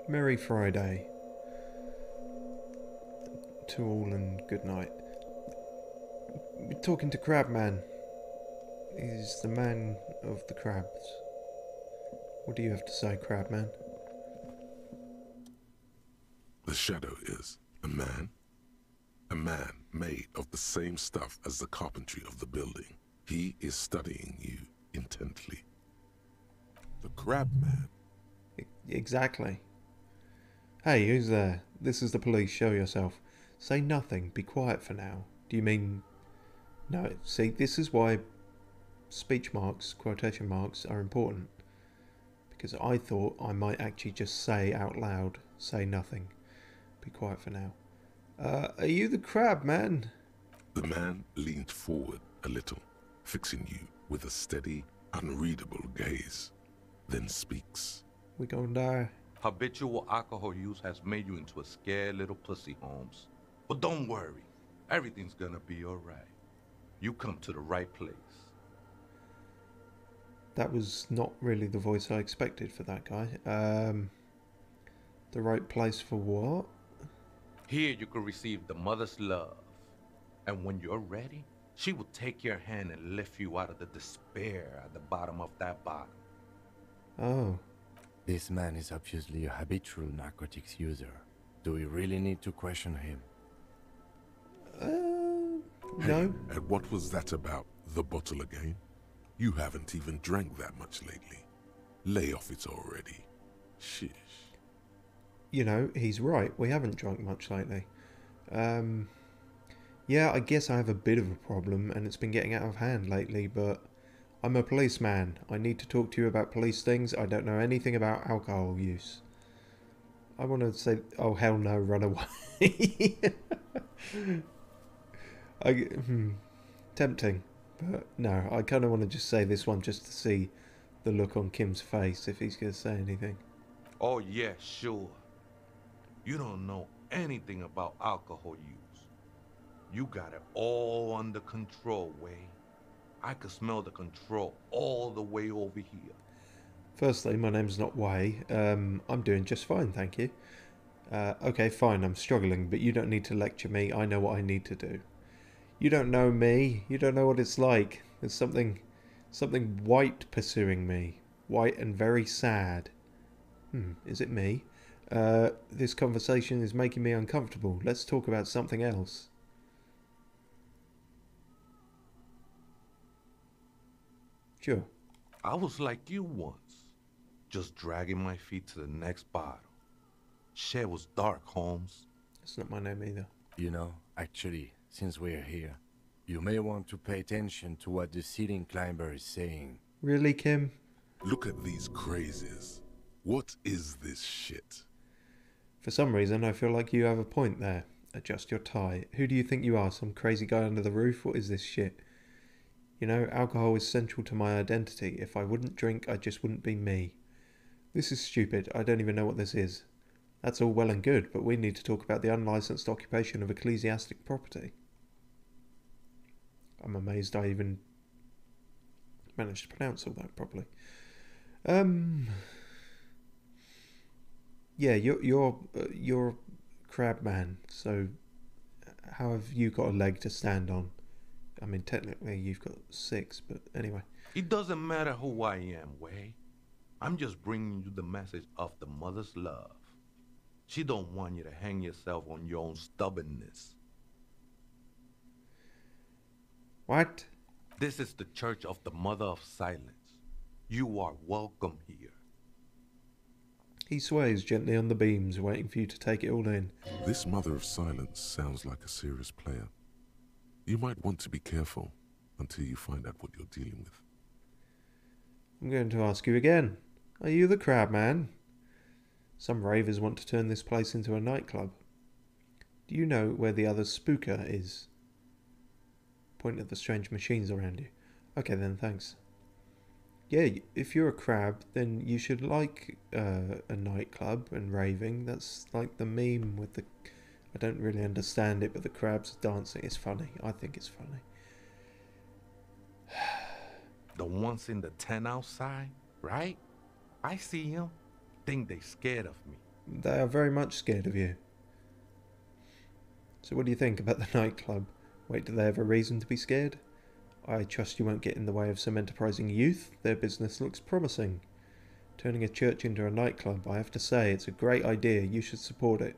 Merry Friday to all and good night. We're talking to Crabman. He's the man of the crabs. What do you have to say, Crabman? The shadow is a man made of the same stuff as the carpentry of the building. He is studying you intently. The crab man. Exactly. Hey, who's there? This is the police. Show yourself. Say nothing. Be quiet for now. Do you mean... No, see, this is why speech marks, quotation marks, are important. Because I thought I might actually just say out loud, say nothing. Be quiet for now. Are you the crab man? The man leaned forward a little, fixing you with a steady, unreadable gaze, then speaks. We gonna die. Habitual alcohol use has made you into a scared little pussy, Holmes. But don't worry, everything's gonna be alright. You come to the right place. That was not really the voice I expected for that guy. The right place for what? Here you can receive the mother's love. And when you're ready, she will take your hand and lift you out of the despair at the bottom of that bottle. Oh. This man is obviously a habitual narcotics user. Do we really need to question him? Hey, No. and what was that about, the bottle again? You haven't even drank that much lately. Lay off it already. Shish. You know, he's right. We haven't drunk much lately. Yeah, I guess I have a bit of a problem and it's been getting out of hand lately, but I'm a policeman. I need to talk to you about police things. I don't know anything about alcohol use. I want to say, oh hell no, run away. Tempting, but no, I kind of want to just say this one just to see the look on Kim's face if he's going to say anything. Oh yeah, sure. You don't know anything about alcohol use. You got it all under control, Way. I could smell the control all the way over here. Firstly, my name's not Way. I'm doing just fine, thank you. Okay, fine, I'm struggling, but you don't need to lecture me. I know what I need to do. You don't know me. You don't know what it's like. There's something white pursuing me. White and very sad. Is it me? This conversation is making me uncomfortable. Let's talk about something else. Sure. I was like you once, just dragging my feet to the next bottle. Shit was dark, Holmes. That's not my name either. You know, actually, since we're here, you may want to pay attention to what the ceiling climber is saying. Really, Kim? Look at these crazies. What is this shit? For some reason, I feel like you have a point there. Adjust your tie. Who do you think you are? Some crazy guy under the roof? What is this shit? You know, alcohol is central to my identity. If I wouldn't drink, I just wouldn't be me. This is stupid. I don't even know what this is. That's all well and good, but we need to talk about the unlicensed occupation of ecclesiastic property. I'm amazed I even managed to pronounce all that properly. Yeah, you're crab man. So, how have you got a leg to stand on? I mean, technically you've got 6, but anyway. It doesn't matter who I am, Way. I'm just bringing you the message of the mother's love. She don't want you to hang yourself on your own stubbornness. What? This is the Church of the Mother of Silence. You are welcome here. He sways gently on the beams, waiting for you to take it all in. This Mother of Silence sounds like a serious player. You might want to be careful until you find out what you're dealing with. I'm going to ask you again. Are you the crab man? Some ravers want to turn this place into a nightclub. Do you know where the other spooker is? Point at the strange machines around you. Okay then, thanks. Yeah, if you're a crab, then you should like a nightclub and raving. That's like the meme with the... I don't really understand it, but the crabs dancing. It's funny. I think it's funny. The ones in the tent outside, right? I see them. Think they scared of me. They are very much scared of you. So what do you think about the nightclub? Wait, do they have a reason to be scared? I trust you won't get in the way of some enterprising youth. Their business looks promising. Turning a church into a nightclub, I have to say, it's a great idea. You should support it.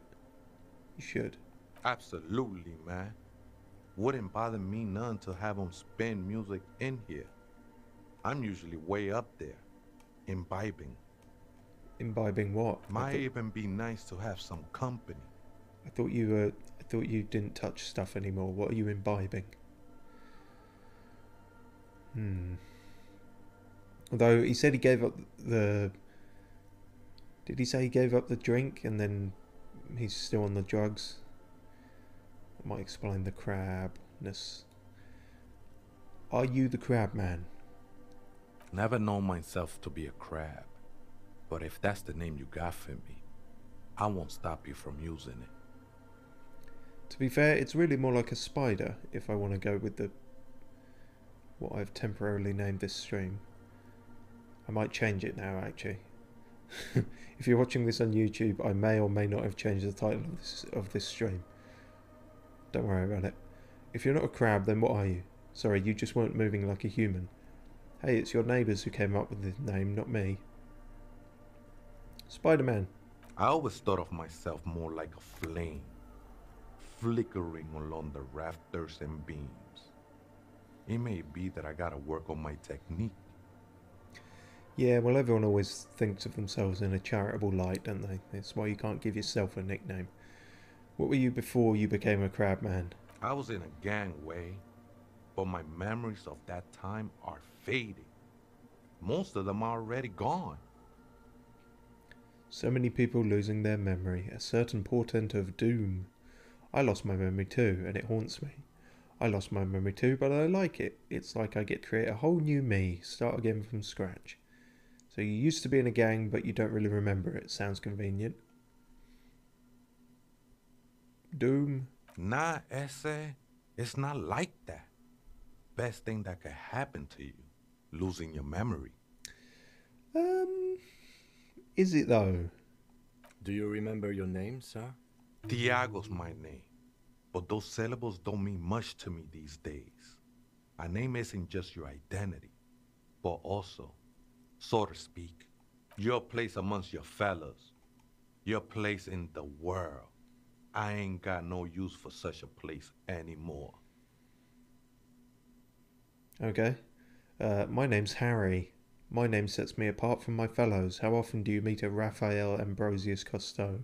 You should. Absolutely, man. Wouldn't bother me none to have them spin music in here. I'm usually way up there, imbibing. Imbibing what? Might even be nice to have some company. I thought you didn't touch stuff anymore. What are you imbibing? Although he said he gave up the... Did he say he gave up the drink and then he's still on the drugs? That might explain the crabness. Are you the crab man? Never known myself to be a crab. But if that's the name you got for me, I won't stop you from using it. To be fair, it's really more like a spider if I want to go with the... what I've temporarily named this stream. I might change it now, actually. If you're watching this on YouTube, I may or may not have changed the title of this stream. Don't worry about it. If you're not a crab, then what are you? Sorry, you just weren't moving like a human. Hey, it's your neighbours who came up with the name, not me. Spider-Man. I always thought of myself more like a flame, flickering along the rafters and beams. It may be that I gotta work on my technique. Yeah, well, everyone always thinks of themselves in a charitable light, don't they? That's why you can't give yourself a nickname. What were you before you became a crab man? I was in a gangway, but my memories of that time are fading. Most of them are already gone. So many people losing their memory, a certain portent of doom. I lost my memory too, and it haunts me. I lost my memory too, but I like it. It's like I get to create a whole new me, start again from scratch. So you used to be in a gang, but you don't really remember it. Sounds convenient. Doom. Nah, Ese, it's not like that. Best thing that could happen to you, losing your memory. Is it though? Do you remember your name, sir? Tiago's my name, but those syllables don't mean much to me these days. A name isn't just your identity, but also, so to speak, your place amongst your fellas, your place in the world. I ain't got no use for such a place anymore. Okay. My name's Harry. My name sets me apart from my fellows. How often do you meet a Raphael Ambrosius Cousteau?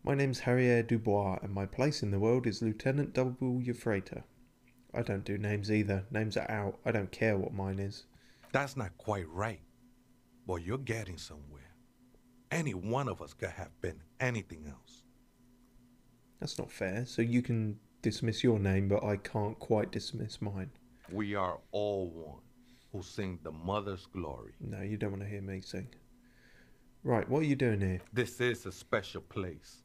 My name's Harrier Dubois, and my place in the world is Lieutenant W. Freighter. I don't do names either. Names are out. I don't care what mine is. That's not quite right, but you're getting somewhere. Any one of us could have been anything else. That's not fair. So you can dismiss your name, but I can't quite dismiss mine. We are all one, who sing the mother's glory. No, you don't want to hear me sing. Right, what are you doing here? This is a special place.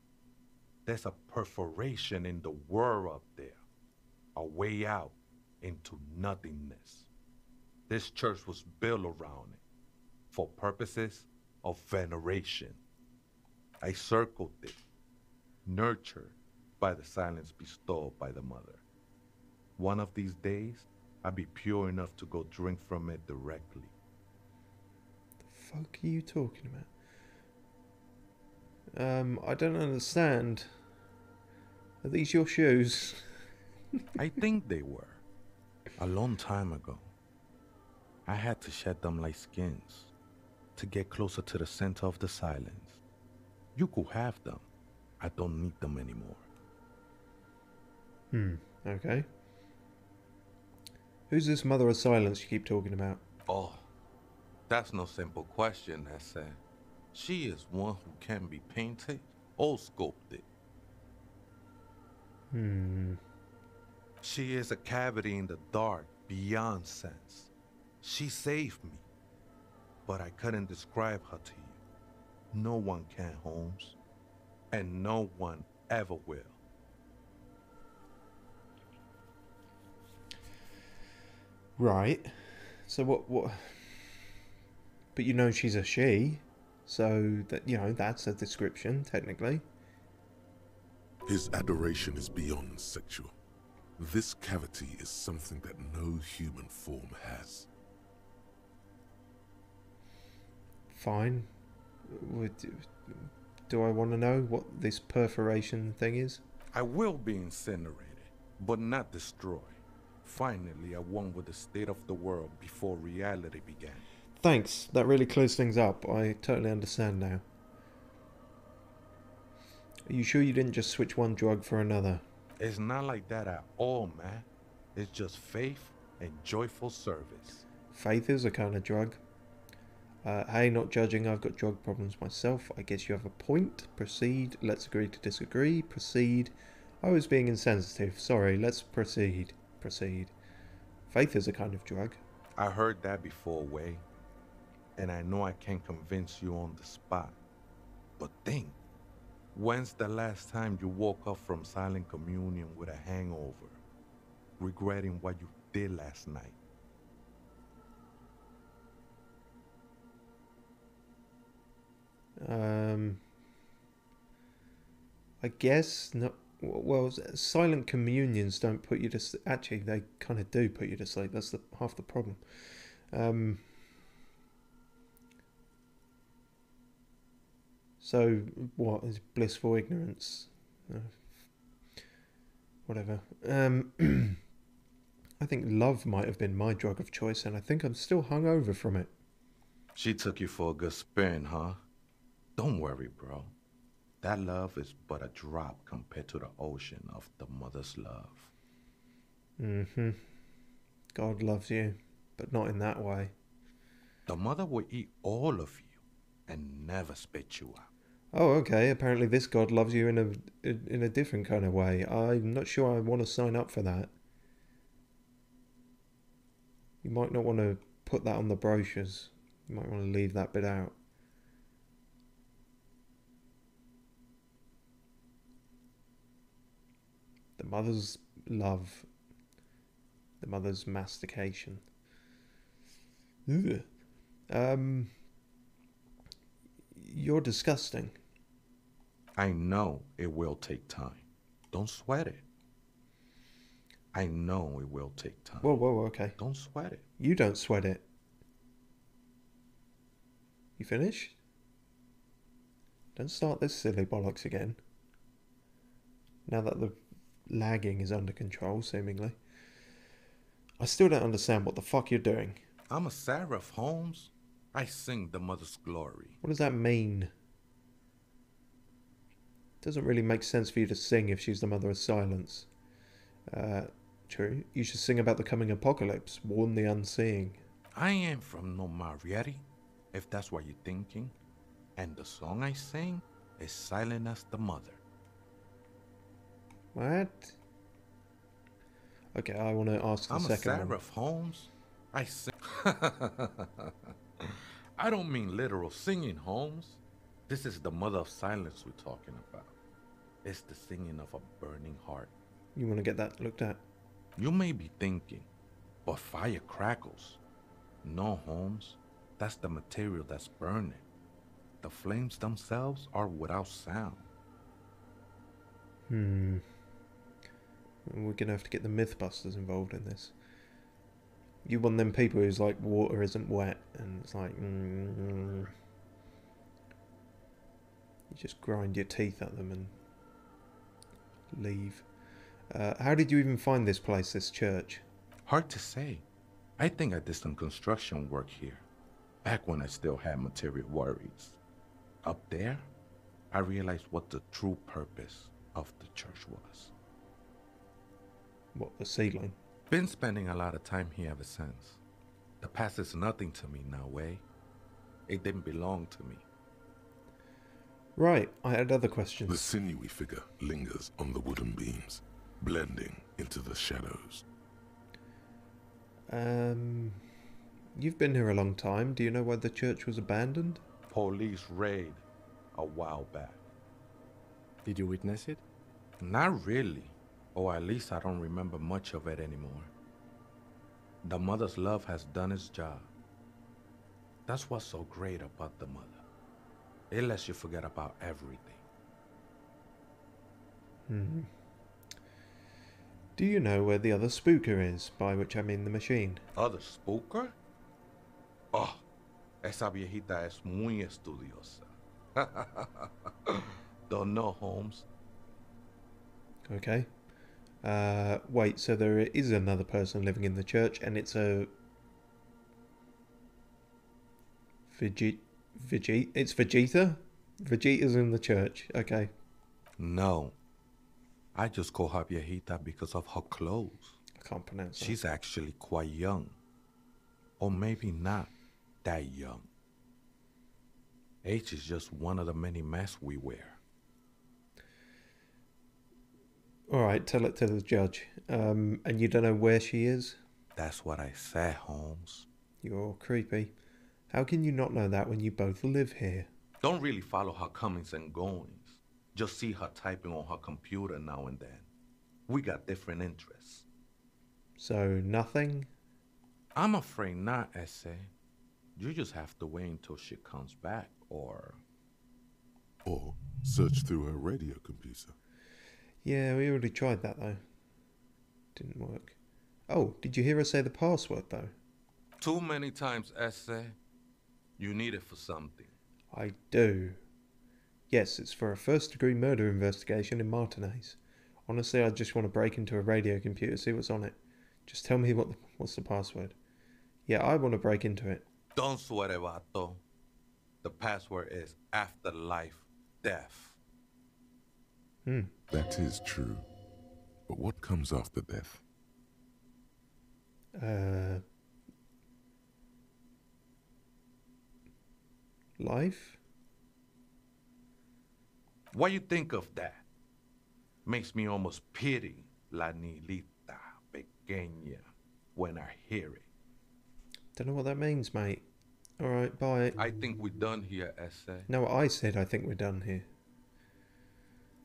There's a perforation in the world up there, a way out into nothingness. This church was built around it, for purposes of veneration. I circled it, nurtured by the silence bestowed by the mother. One of these days, I'll be pure enough to go drink from it directly. The fuck are you talking about? I don't understand. Are these your shoes? I think they were. A long time ago. I had to shed them like skins to get closer to the center of the silence. You could have them. I don't need them anymore. Okay. Who's this mother of silence you keep talking about? Oh, that's no simple question, Ese. She is one who can be painted or sculpted. She is a cavity in the dark beyond sense. She saved me, but I couldn't describe her to you. No one can, Holmes, and no one ever will. Right. So what... But you know she's a she. So that, you know, that's a description technically. His adoration is beyond sexual. This cavity is something that no human form has. Fine. Do I want to know what this perforation thing is? I will be incinerated, but not destroyed. Finally, I won with the state of the world before reality began. Thanks, that really clears things up. I totally understand now. Are you sure you didn't just switch one drug for another? It's not like that at all, man. It's just faith and joyful service. Faith is a kind of drug. Hey, not judging, I've got drug problems myself. I guess you have a point. Proceed. Let's agree to disagree. Proceed. I was being insensitive. Sorry, let's proceed. Proceed. Faith is a kind of drug. I heard that before, Way. And I know I can't convince you on the spot. But think, when's the last time you woke up from silent communion with a hangover, regretting what you did last night? I guess not. Well, silent communions don't put you to sleep. Actually, they kind of do put you to sleep. That's half the problem. So, what is blissful ignorance? Whatever. I think love might have been my drug of choice, and I think I'm still hungover from it. She took you for a good spin, huh? Don't worry, bro. That love is but a drop compared to the ocean of the mother's love. God loves you, but not in that way. The mother will eat all of you and never spit you out. Oh, okay. Apparently this God loves you in a different kind of way. I'm not sure I want to sign up for that. You might not want to put that on the brochures. You might want to leave that bit out. The mother's love. The mother's mastication. Ugh. You're disgusting. I know it will take time. Don't sweat it. I know it will take time. Whoa, okay. Don't sweat it. You don't sweat it. You finished? Don't start this silly bollocks again. Now that the lagging is under control, seemingly. I still don't understand what the fuck you're doing. I'm a seraph, Holmes. I sing the mother's glory. What does that mean? Doesn't really make sense for you to sing if she's the mother of silence. True. You should sing about the coming apocalypse. Warn the unseeing. I ain't from no Marietti, if that's what you're thinking. And the song I sing is silent as the mother. What? Okay, I want to ask the second one. I'm a seraph, Holmes. I sing. I don't mean literal singing, Holmes. This is the mother of silence we're talking about. It's the singing of a burning heart. You want to get that looked at? You may be thinking, but fire crackles. No, Holmes. That's the material that's burning. The flames themselves are without sound. We're going to have to get the Mythbusters involved in this. You one of them people who's like, water isn't wet, and it's like, you just grind your teeth at them and leave. How did you even find this place, this church? Hard to say. I think I did some construction work here, back when I still had material worries. Up there, I realized what the true purpose of the church was. What, the ceiling? Been spending a lot of time here ever since. The past is nothing to me now, Way. It didn't belong to me. Right, I had other The questions. sinewy figure lingers on the wooden beams, blending into the shadows. You've been here a long time. Do you know why the church was abandoned? Police raid a while back. Did you witness it? Not really, or at least I don't remember much of it anymore. The mother's love has done its job. That's what's so great about the mother. It lets you forget about everything. Do you know where the other spooker is? By which I mean the machine. Other spooker? Oh, esa viejita es muy estudiosa. Don't know, Holmes. Okay. Wait, so there is another person living in the church, and it's a... It's Vegeta? Vegeta's in the church. Okay. No. I just call her viejita because of her clothes. I can't pronounce that. She's actually quite young. Or maybe not that young. Age is just one of the many masks we wear. Alright, tell it to the judge. And you don't know where she is? That's what I said, Holmes. You're creepy. How can you not know that when you both live here? Don't really follow her comings and goings. Just see her typing on her computer now and then. We got different interests. So, nothing? I'm afraid not, Essay. You just have to wait until she comes back, or search through her radio computer. Yeah, we already tried that though. Didn't work. Oh, did you hear her say the password though? Too many times, Essay. You need it for something. I do. Yes, it's for a first-degree murder investigation in Martinez. Honestly, I just want to break into a radio computer, see what's on it. Just tell me what's the password. Yeah, I want to break into it. Don't sweat it, vato. The password is afterlife death. That is true. But what comes after death? Life? What you think of that? Makes me almost pity La Nilita Pequeña when I hear it. Don't know what that means, mate. Alright, bye. I think we're done here, Essay. No, I said I think we're done here.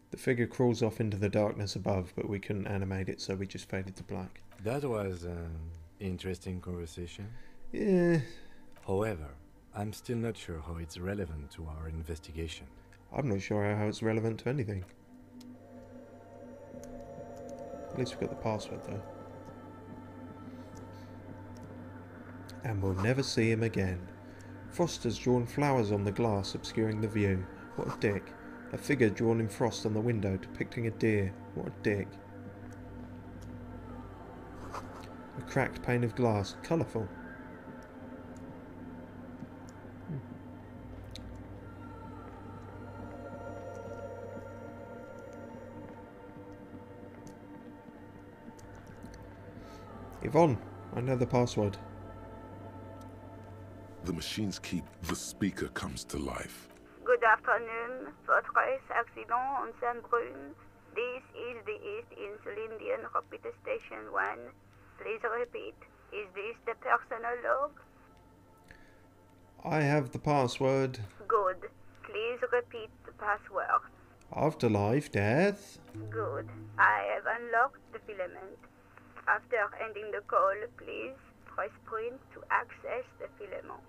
The figure crawls off into the darkness above, but we couldn't animate it, so we just faded to black. That was an interesting conversation. Yeah, However, I'm still not sure how it's relevant to our investigation. I'm not sure how it's relevant to anything. At least we've got the password though. And we'll never see him again. Frost has drawn flowers on the glass, obscuring the view. What a dick. A figure drawn in frost on the window, depicting a deer. What a dick. A cracked pane of glass. Colourful. Yvonne, I know the password. The machines keep the speaker comes to life. Good afternoon, Fortress Accident on Saint-Brune. This is the East Insulindian Repeater Station 1. Please repeat. Is this the personal log? I have the password. Good. Please repeat the password. Afterlife, death. Good. I have unlocked the filament. After ending the call, please press print to access the filament.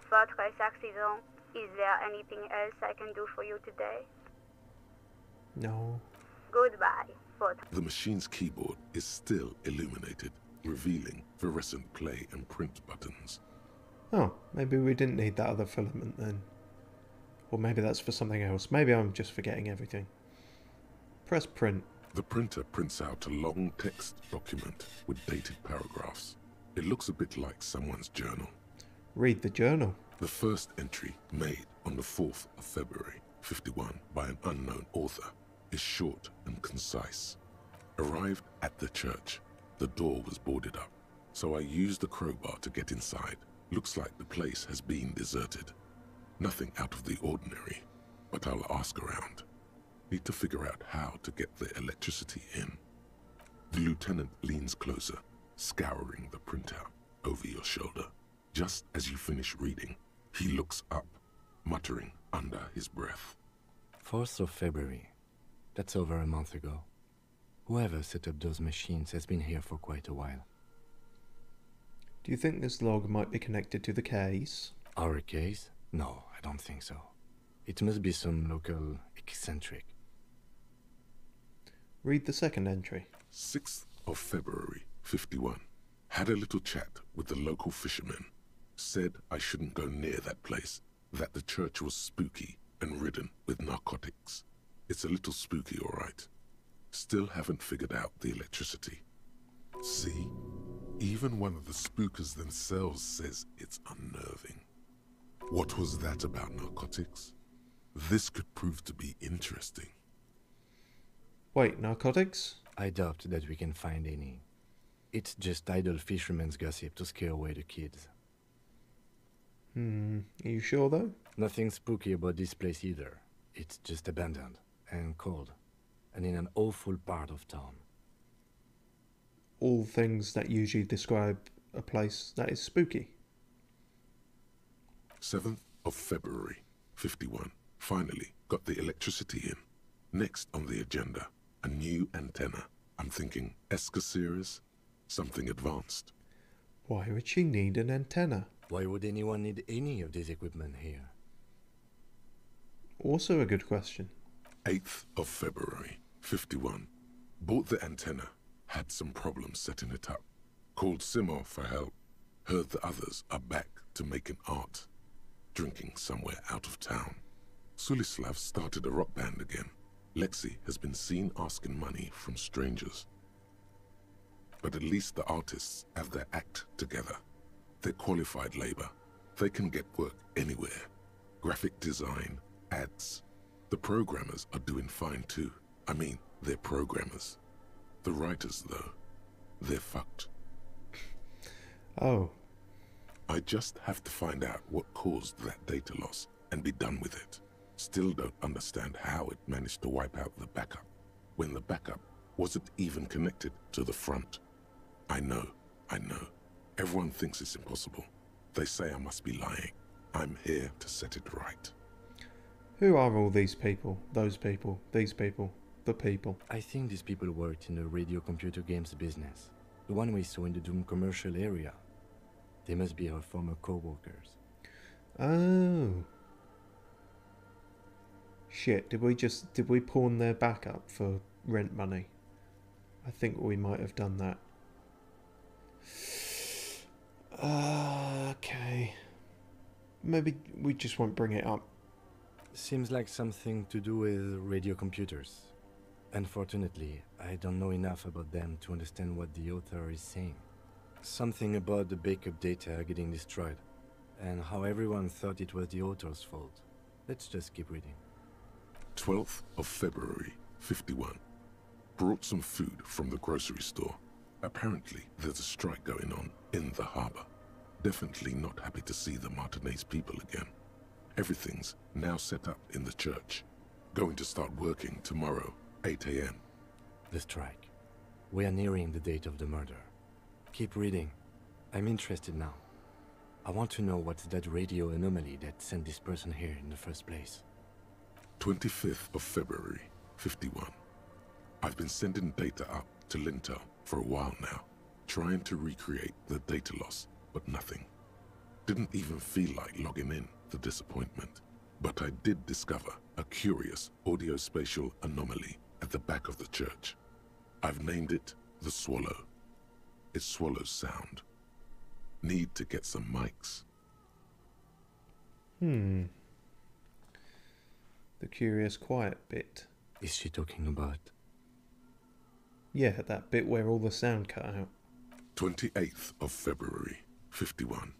Fortress Accident, is there anything else I can do for you today? No. Goodbye, Fortress. The machine's keyboard is still illuminated, revealing fluorescent play and print buttons. Oh, maybe we didn't need that other filament then. Or maybe that's for something else. Maybe I'm just forgetting everything. Press print. The printer prints out a long text document with dated paragraphs. It looks a bit like someone's journal. Read the journal. The first entry, made on the 4th of February, 51, by an unknown author, is short and concise. Arrived at the church. The door was boarded up, so I used the crowbar to get inside. Looks like the place has been deserted. Nothing out of the ordinary, but I'll ask around. Need to figure out how to get the electricity in. The lieutenant leans closer, scouring the printout over your shoulder. Just as you finish reading, he looks up, muttering under his breath. 4th of February. That's over a month ago. Whoever set up those machines has been here for quite a while. Do you think this log might be connected to the case? Our case? No, I don't think so. It must be some local eccentric. Read the second entry. 6th of February, 51. Had a little chat with the local fishermen. Said I shouldn't go near that place, that the church was spooky and ridden with narcotics. It's a little spooky, all right. Still haven't figured out the electricity. See? Even one of the spookers themselves says it's unnerving. What was that about narcotics? This could prove to be interesting. Wait, narcotics? I doubt that we can find any. It's just idle fishermen's gossip to scare away the kids. Are you sure though? Nothing spooky about this place either. It's just abandoned and cold, and in an awful part of town. All things that usually describe a place that is spooky. 7th of February, 51. Finally got the electricity in. Next on the agenda, a new antenna. I'm thinking Esca series, something advanced. Why would she need an antenna? Why would anyone need any of this equipment here? Also a good question. 8th of February, 51. Bought the antenna, had some problems setting it up. Called Simo for help. Heard the others are back to making art. Drinking somewhere out of town. Sulislav started a rock band again. Lexi has been seen asking money from strangers. But at least the artists have their act together. They're qualified labor. They can get work anywhere. Graphic design, ads. The programmers are doing fine too. I mean, they're programmers. The writers, though, they're fucked. Oh. I just have to find out what caused that data loss and be done with it. Still don't understand how it managed to wipe out the backup, when the backup wasn't even connected to the front. I know. Everyone thinks it's impossible. They say I must be lying. I'm here to set it right. Who are all these people? Those people? These people? The people? I think these people worked in the radio computer games business. The one we saw in the Doom commercial area. They must be our former co-workers. Oh. Shit, did we pawn their backup for rent money? I think we might have done that. Okay. Maybe we just won't bring it up. Seems like something to do with radio computers. Unfortunately, I don't know enough about them to understand what the author is saying. Something about the backup data getting destroyed, and how everyone thought it was the author's fault. Let's just keep reading. 12th of February, 51. Brought some food from the grocery store. Apparently, there's a strike going on in the harbor. Definitely not happy to see the Martinez people again. Everything's now set up in the church. Going to start working tomorrow, 8 a.m. The strike. We are nearing the date of the murder. Keep reading. I'm interested now. I want to know what's that radio anomaly that sent this person here in the first place. 25th of February, 51. I've been sending data up to Lintel for a while now, trying to recreate the data loss, but nothing. Didn't even feel like logging in, the disappointment. But I did discover a curious audio-spatial anomaly at the back of the church. I've named it the Swallow. It swallows sound. Need to get some mics. The curious quiet bit. Is she talking about? Yeah, that bit where all the sound cut out. 28th of February, 51.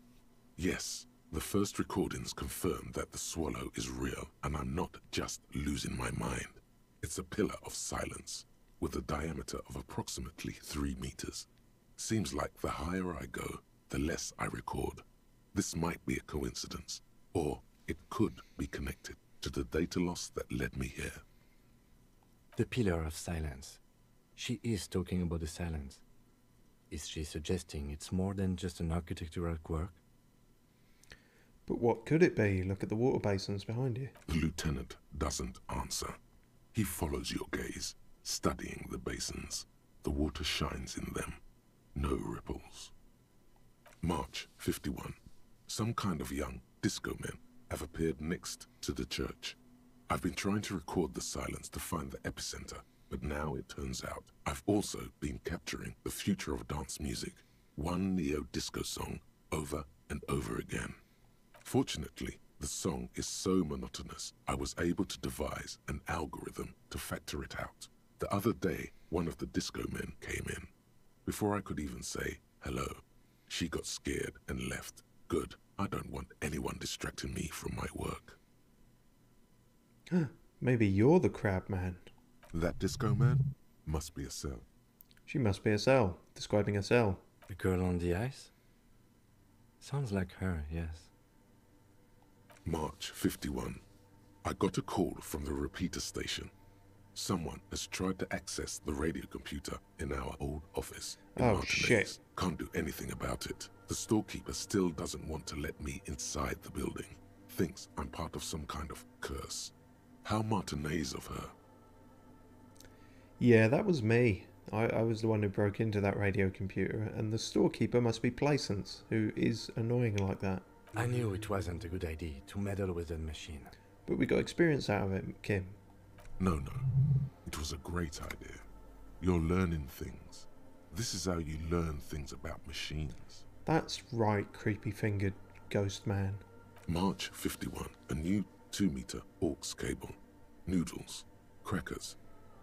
Yes, the first recordings confirm that the Swallow is real, and I'm not just losing my mind. It's a pillar of silence, with a diameter of approximately 3 meters. Seems like the higher I go, the less I record. This might be a coincidence, or it could be connected to the data loss that led me here. The pillar of silence. She is talking about the silence. Is she suggesting it's more than just an architectural quirk? But what could it be? Look at the water basins behind you. The lieutenant doesn't answer. He follows your gaze, studying the basins. The water shines in them. No ripples. March 51. Some kind of young disco men have appeared next to the church. I've been trying to record the silence to find the epicenter, but now it turns out I've also been capturing the future of dance music, one neo-disco song over and over again. Fortunately, the song is so monotonous, I was able to devise an algorithm to factor it out. The other day, one of the disco men came in. Before I could even say hello, she got scared and left. Good. I don't want anyone distracting me from my work. Maybe you're the crab man. That disco man must be a cell. She must be a cell, describing a cell. The girl on the ice? Sounds like her, yes. March 51. I got a call from the repeater station. Someone has tried to access the radio computer in our old office in Oh, Martinez. shit. Can't do anything about it. The storekeeper still doesn't want to let me inside the building. Thinks I'm part of some kind of curse. How Martinez of her. Yeah, that was me. I was the one who broke into that radio computer, and the storekeeper must be Placence, who is annoying like that. I knew it wasn't a good idea to meddle with the machine. But we got experience out of it, Kim. No. It was a great idea. You're learning things. This is how you learn things about machines. That's right, creepy-fingered ghost man. March 51. A new 2-meter aux cable. Noodles. Crackers.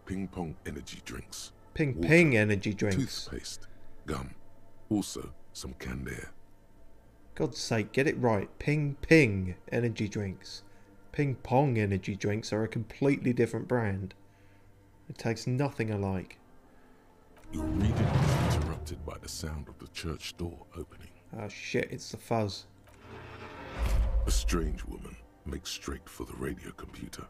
Ping-pong energy drinks. Ping energy drinks. Toothpaste. Gum. Also, some canned air. God's sake, get it right. Ping energy drinks. Ping pong energy drinks are a completely different brand. It tastes nothing alike. Your reading is interrupted by the sound of the church door opening. Oh shit, it's the fuzz. A strange woman makes straight for the radio computer.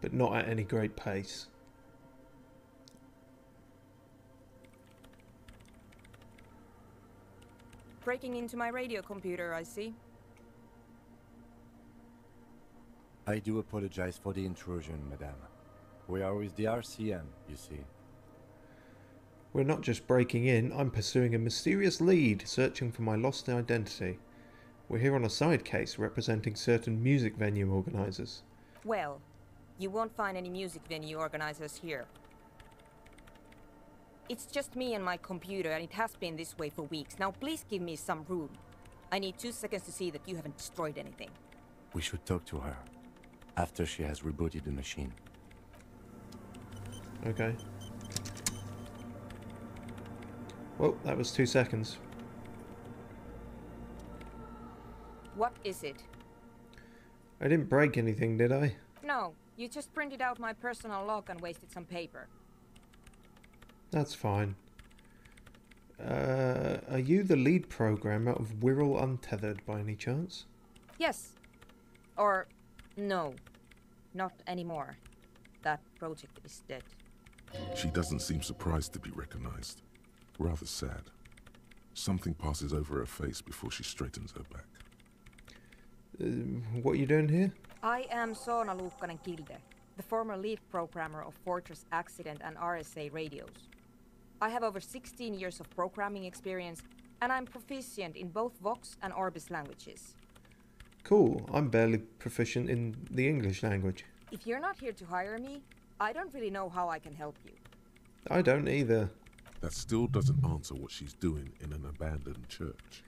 But not at any great pace. Breaking into my radio computer, I see. I do apologize for the intrusion, madame. We are with the RCM, you see. We're not just breaking in, I'm pursuing a mysterious lead, searching for my lost identity. We're here on a side case representing certain music venue organisers. Well, you won't find any music venue organizers here. It's just me and my computer, and it has been this way for weeks. Now please give me some room. I need 2 seconds to see that you haven't destroyed anything. We should talk to her after she has rebooted the machine. Okay. Well, that was 2 seconds. What is it? I didn't break anything, did I? No, you just printed out my personal log and wasted some paper. That's fine. Are you the lead programmer of Wirral Untethered by any chance? Yes. Or no, not anymore. That project is dead. She doesn't seem surprised to be recognized. Rather sad. Something passes over her face before she straightens her back. What are you doing here? I am Soona Luukkanen-Kilde, the former lead programmer of Fortress Accident and RSA radios. I have over 16 years of programming experience, and I'm proficient in both Vox and Orbis languages. Cool, I'm barely proficient in the English language. If you're not here to hire me, I don't really know how I can help you. I don't either. That still doesn't answer what she's doing in an abandoned church.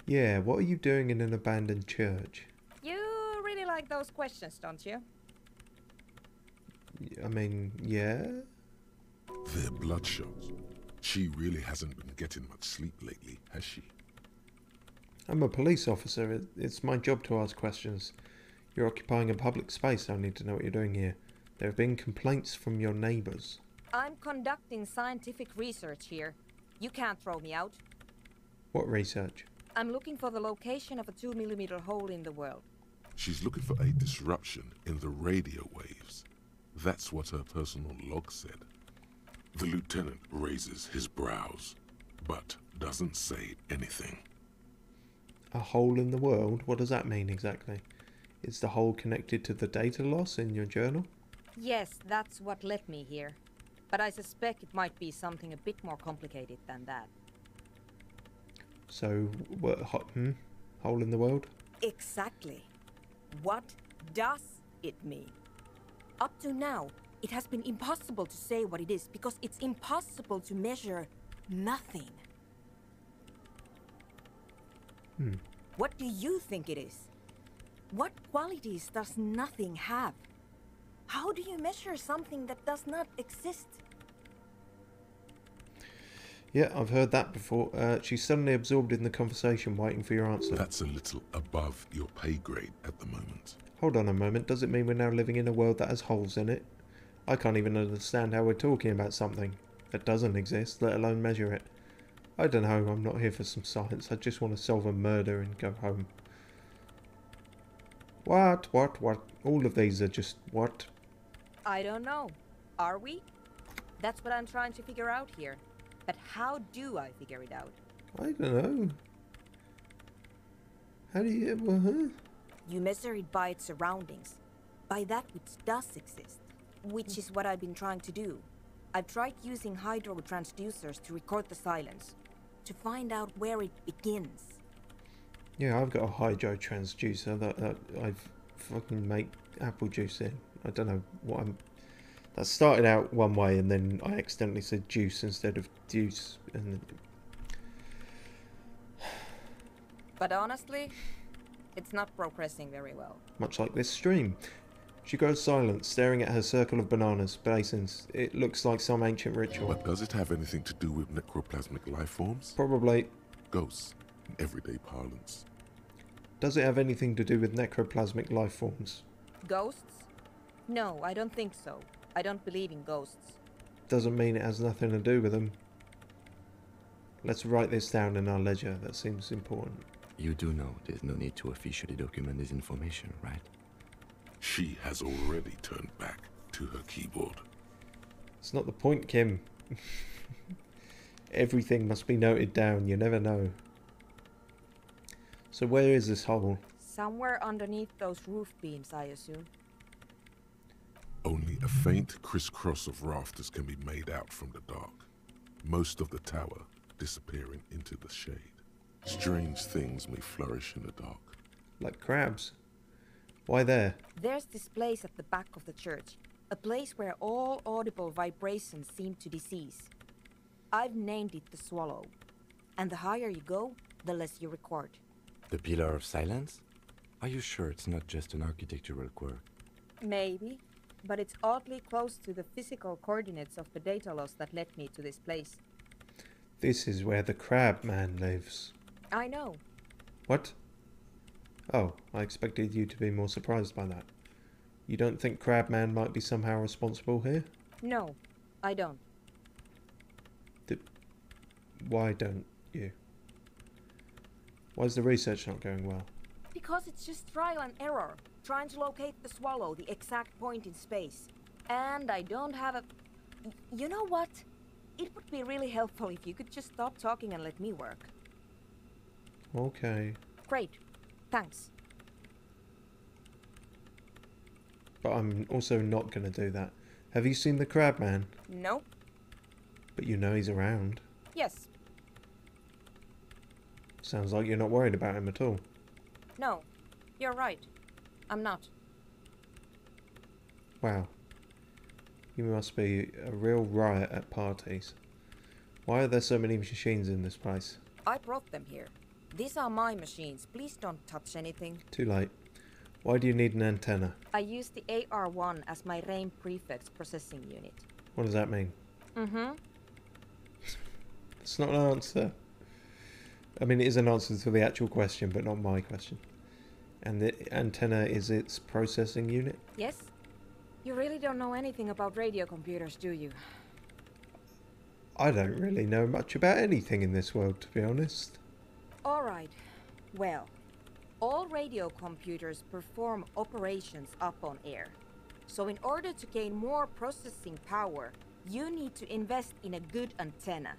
Yeah, what are you doing in an abandoned church? You really like those questions, don't you? I mean, yeah? They're bloodshot. She really hasn't been getting much sleep lately, has she? I'm a police officer. It's my job to ask questions. You're occupying a public space. I need to know what you're doing here. There have been complaints from your neighbours. I'm conducting scientific research here. You can't throw me out. What research? I'm looking for the location of a 2mm hole in the world. She's looking for a disruption in the radio waves. That's what her personal log said. The lieutenant raises his brows, but doesn't say anything. A hole in the world? What does that mean exactly? Is the hole connected to the data loss in your journal? Yes, that's what led me here. But I suspect it might be something a bit more complicated than that. So, what? Hole in the world? Exactly. What does it mean? Up to now, it has been impossible to say what it is because it's impossible to measure nothing. What do you think it is? What qualities does nothing have? How do you measure something that does not exist? Yeah, I've heard that before. She's suddenly absorbed in the conversation, waiting for your answer. That's a little above your pay grade at the moment. Hold on a moment. Does it mean we're now living in a world that has holes in it? I can't even understand how we're talking about something that doesn't exist, let alone measure it. I don't know. I'm not here for some science. I just want to solve a murder and go home. What? All of these are just what? I don't know. Are we? That's what I'm trying to figure out here. But how do I figure it out? I don't know. How do you... You measure it by its surroundings, by that which does exist, which is what I've been trying to do. I've tried using hydro transducers to record the silence, to find out where it begins. Yeah, I've got a hydro transducer that I fucking make apple juice in. I don't know what I'm... That started out one way and then I accidentally said juice instead of deuce. And But honestly, it's not progressing very well. much like this stream. She goes silent, staring at her circle of bananas, basins. It looks like some ancient ritual. But does it have anything to do with necroplasmic life forms? Probably. Ghosts, in everyday parlance. Does it have anything to do with necroplasmic life forms? Ghosts? No, I don't think so. I don't believe in ghosts. Doesn't mean it has nothing to do with them. Let's write this down in our ledger. That seems important. You do know there's no need to officially document this information, right? She has already turned back to her keyboard. It's not the point, Kim. Everything must be noted down. You never know. So where is this hole? Somewhere underneath those roof beams, I assume. Only a faint crisscross of rafters can be made out from the dark. Most of the tower disappearing into the shade. Strange things may flourish in the dark. Like crabs. Why there? There's this place at the back of the church. A place where all audible vibrations seem to decease. I've named it the Swallow. And the higher you go, the less you record. The Pillar of Silence? Are you sure it's not just an architectural quirk? Maybe, but it's oddly close to the physical coordinates of the data loss that led me to this place. This is where the crab man lives. I know. What? Oh, I expected you to be more surprised by that. You don't think Crabman might be somehow responsible here? No, I don't. Why don't you? Why is the research not going well? Because it's just trial and error, trying to locate the Swallow, the exact point in space. And I don't have a... You know what? It would be really helpful if you could just stop talking and let me work. Okay. Great. Thanks. But I'm also not going to do that. Have you seen the Crabman? No. But you know he's around. Yes. Sounds like you're not worried about him at all. No. You're right. I'm not. Wow. You must be a real riot at parties. Why are there so many machines in this place? I brought them here. These are my machines. Please don't touch anything. Too late. Why do you need an antenna? I use the AR-1 as my RAIN prefix processing unit. What does that mean? Mm-hmm. It's not an answer. I mean, it is an answer to the actual question, but not my question. And the antenna is its processing unit? Yes? You really don't know anything about radio computers, do you? I don't really know much about anything in this world, to be honest. Alright. Well, all radio computers perform operations up on air. So in order to gain more processing power, you need to invest in a good antenna.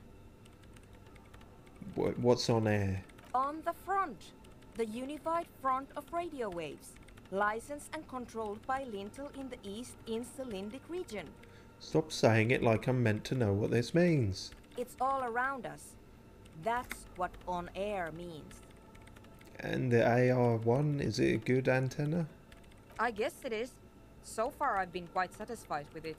What's on air? On the front. The unified front of radio waves. Licensed and controlled by Lintel in the East Insulindic region. Stop saying it like I'm meant to know what this means. It's all around us. That's what on air means. And the AR-1, is it a good antenna? I guess it is. So far I've been quite satisfied with it.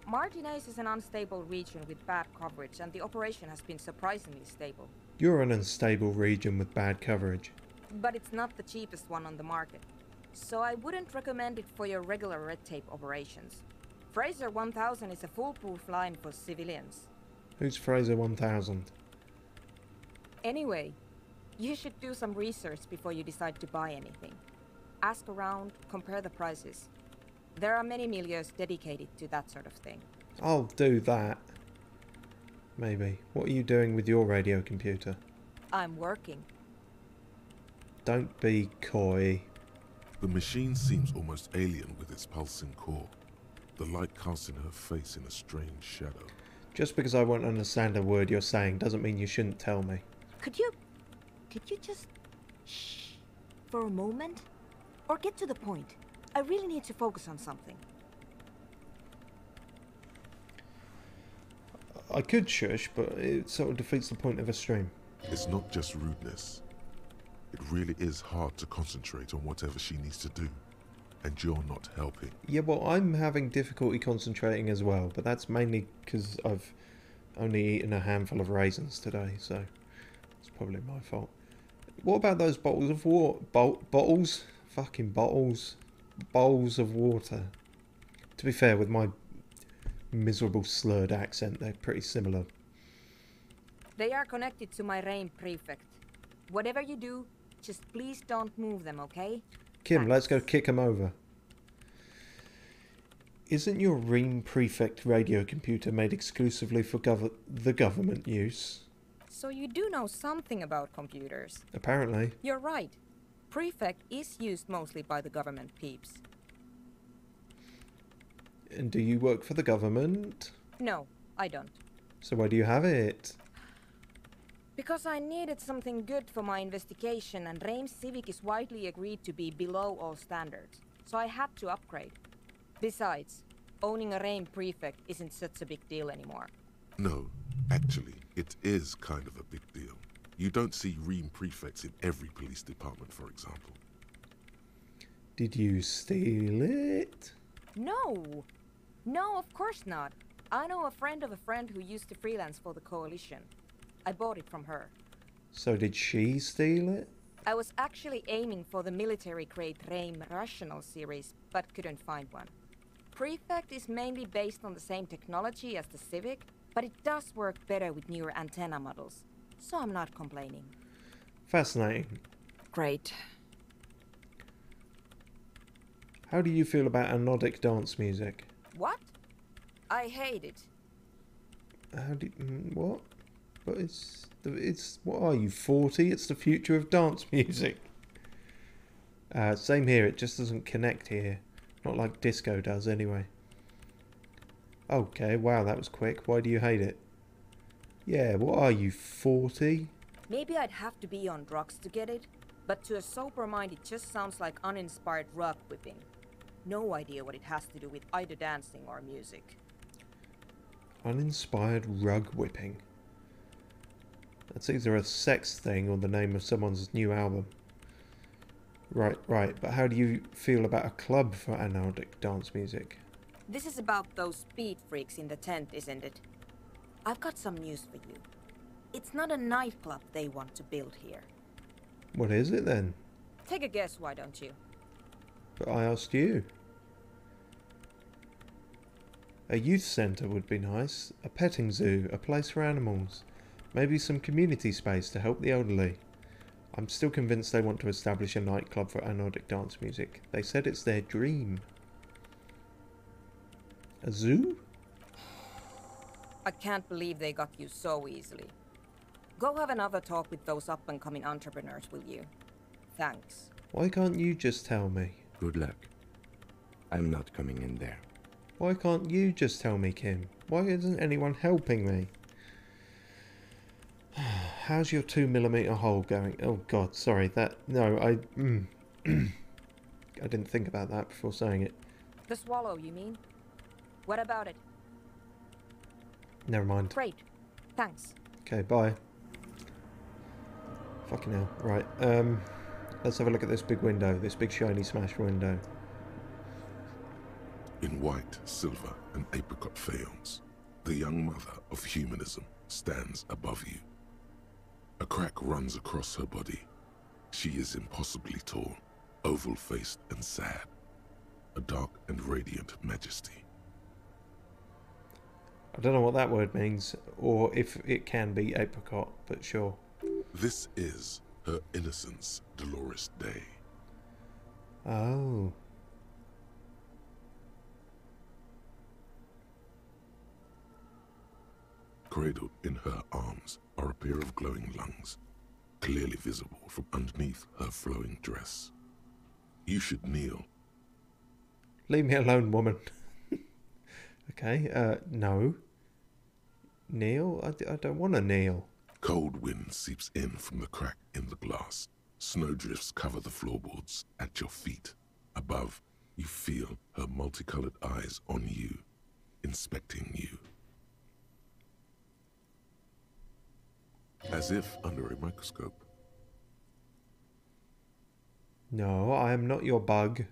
Martinez is an unstable region with bad coverage, and the operation has been surprisingly stable. You're an unstable region with bad coverage. But it's not the cheapest one on the market. So I wouldn't recommend it for your regular red tape operations. Fraser 1000 is a foolproof line for civilians. Who's Fraser 1000? Anyway, you should do some research before you decide to buy anything. Ask around, compare the prices. There are many milieus dedicated to that sort of thing. I'll do that. Maybe. What are you doing with your radio computer? I'm working. Don't be coy. The machine seems almost alien with its pulsing core, the light casting her face in a strange shadow. Just because I won't understand a word you're saying doesn't mean you shouldn't tell me. Could you just shh for a moment? Or get to the point. I really need to focus on something. I could shush, but it sort of defeats the point of a stream. It's not just rudeness. It really is hard to concentrate on whatever she needs to do, and you're not helping. Yeah, well, I'm having difficulty concentrating as well, but that's mainly because I've only eaten a handful of raisins today, so it's probably my fault. What about those bottles of water? Bottles? Fucking bottles. Bowls of water. To be fair, with my miserable slurred accent, they're pretty similar. They are connected to my RAIN prefect. Whatever you do, just please don't move them, okay? Kim, Thanks. let's go kick them over. Isn't your REAM Prefect radio computer made exclusively for the government use? So you do know something about computers. Apparently. You're right. Prefect is used mostly by the government peeps. And do you work for the government? No, I don't. So why do you have it? Because I needed something good for my investigation, and RAIM Civic is widely agreed to be below all standards. So I had to upgrade. Besides, owning a RAIM prefect isn't such a big deal anymore. No, actually, it is kind of a big deal. You don't see REAM prefects in every police department, for example. Did you steal it? No! No, of course not. I know a friend of a friend who used to freelance for the Coalition. I bought it from her. So did she steal it? I was actually aiming for the military-grade RAIM Rational series, but couldn't find one. Prefect is mainly based on the same technology as the Civic, but it does work better with newer antenna models. So I'm not complaining. Fascinating. Great. How do you feel about anodic dance music? What? I hate it. How do what? But it's what are you, 40? It's the future of dance music. Same here, it just doesn't connect here. Not like disco does anyway. Okay, wow, that was quick. Why do you hate it? Yeah, what are you, 40? Maybe I'd have to be on drugs to get it, but to a sober mind it just sounds like uninspired rug whipping. No idea what it has to do with either dancing or music. Uninspired rug whipping. That's either a sex thing or the name of someone's new album. Right, but how do you feel about a club for anodic dance music? This is about those speed freaks in the tent, isn't it? I've got some news for you. It's not a nightclub they want to build here. What is it then? Take a guess, why don't you? But I asked you. A youth centre would be nice, a petting zoo, a place for animals, maybe some community space to help the elderly. I'm still convinced they want to establish a nightclub for anodic dance music. They said it's their dream. A zoo? I can't believe they got you so easily. Go have another talk with those up-and-coming entrepreneurs, will you? Thanks. Why can't you just tell me? Good luck. I'm not coming in there. Why can't you just tell me, Kim? Why isn't anyone helping me? How's your 2mm hole going? Oh god, sorry, I didn't think about that before saying it. The swallow, you mean? What about it? Never mind. Great. Thanks. Okay, bye. Fucking hell. Right, let's have a look at this big window, this big shiny smash window. In white, silver, and apricot faience, the young mother of humanism stands above you. A crack runs across her body. She is impossibly tall, oval-faced and sad. A dark and radiant majesty. I don't know what that word means, or if it can be apricot, but sure. This is her innocence, Dolores Day. Oh. Cradled in her arms are a pair of glowing lungs, clearly visible from underneath her flowing dress. You should kneel. Leave me alone, woman. Okay, no. Kneel? I don't want to kneel. Cold wind seeps in from the crack in the glass. Snowdrifts cover the floorboards at your feet. Above, you feel her multicolored eyes on you, inspecting you. As if under a microscope. No, I am not your bug.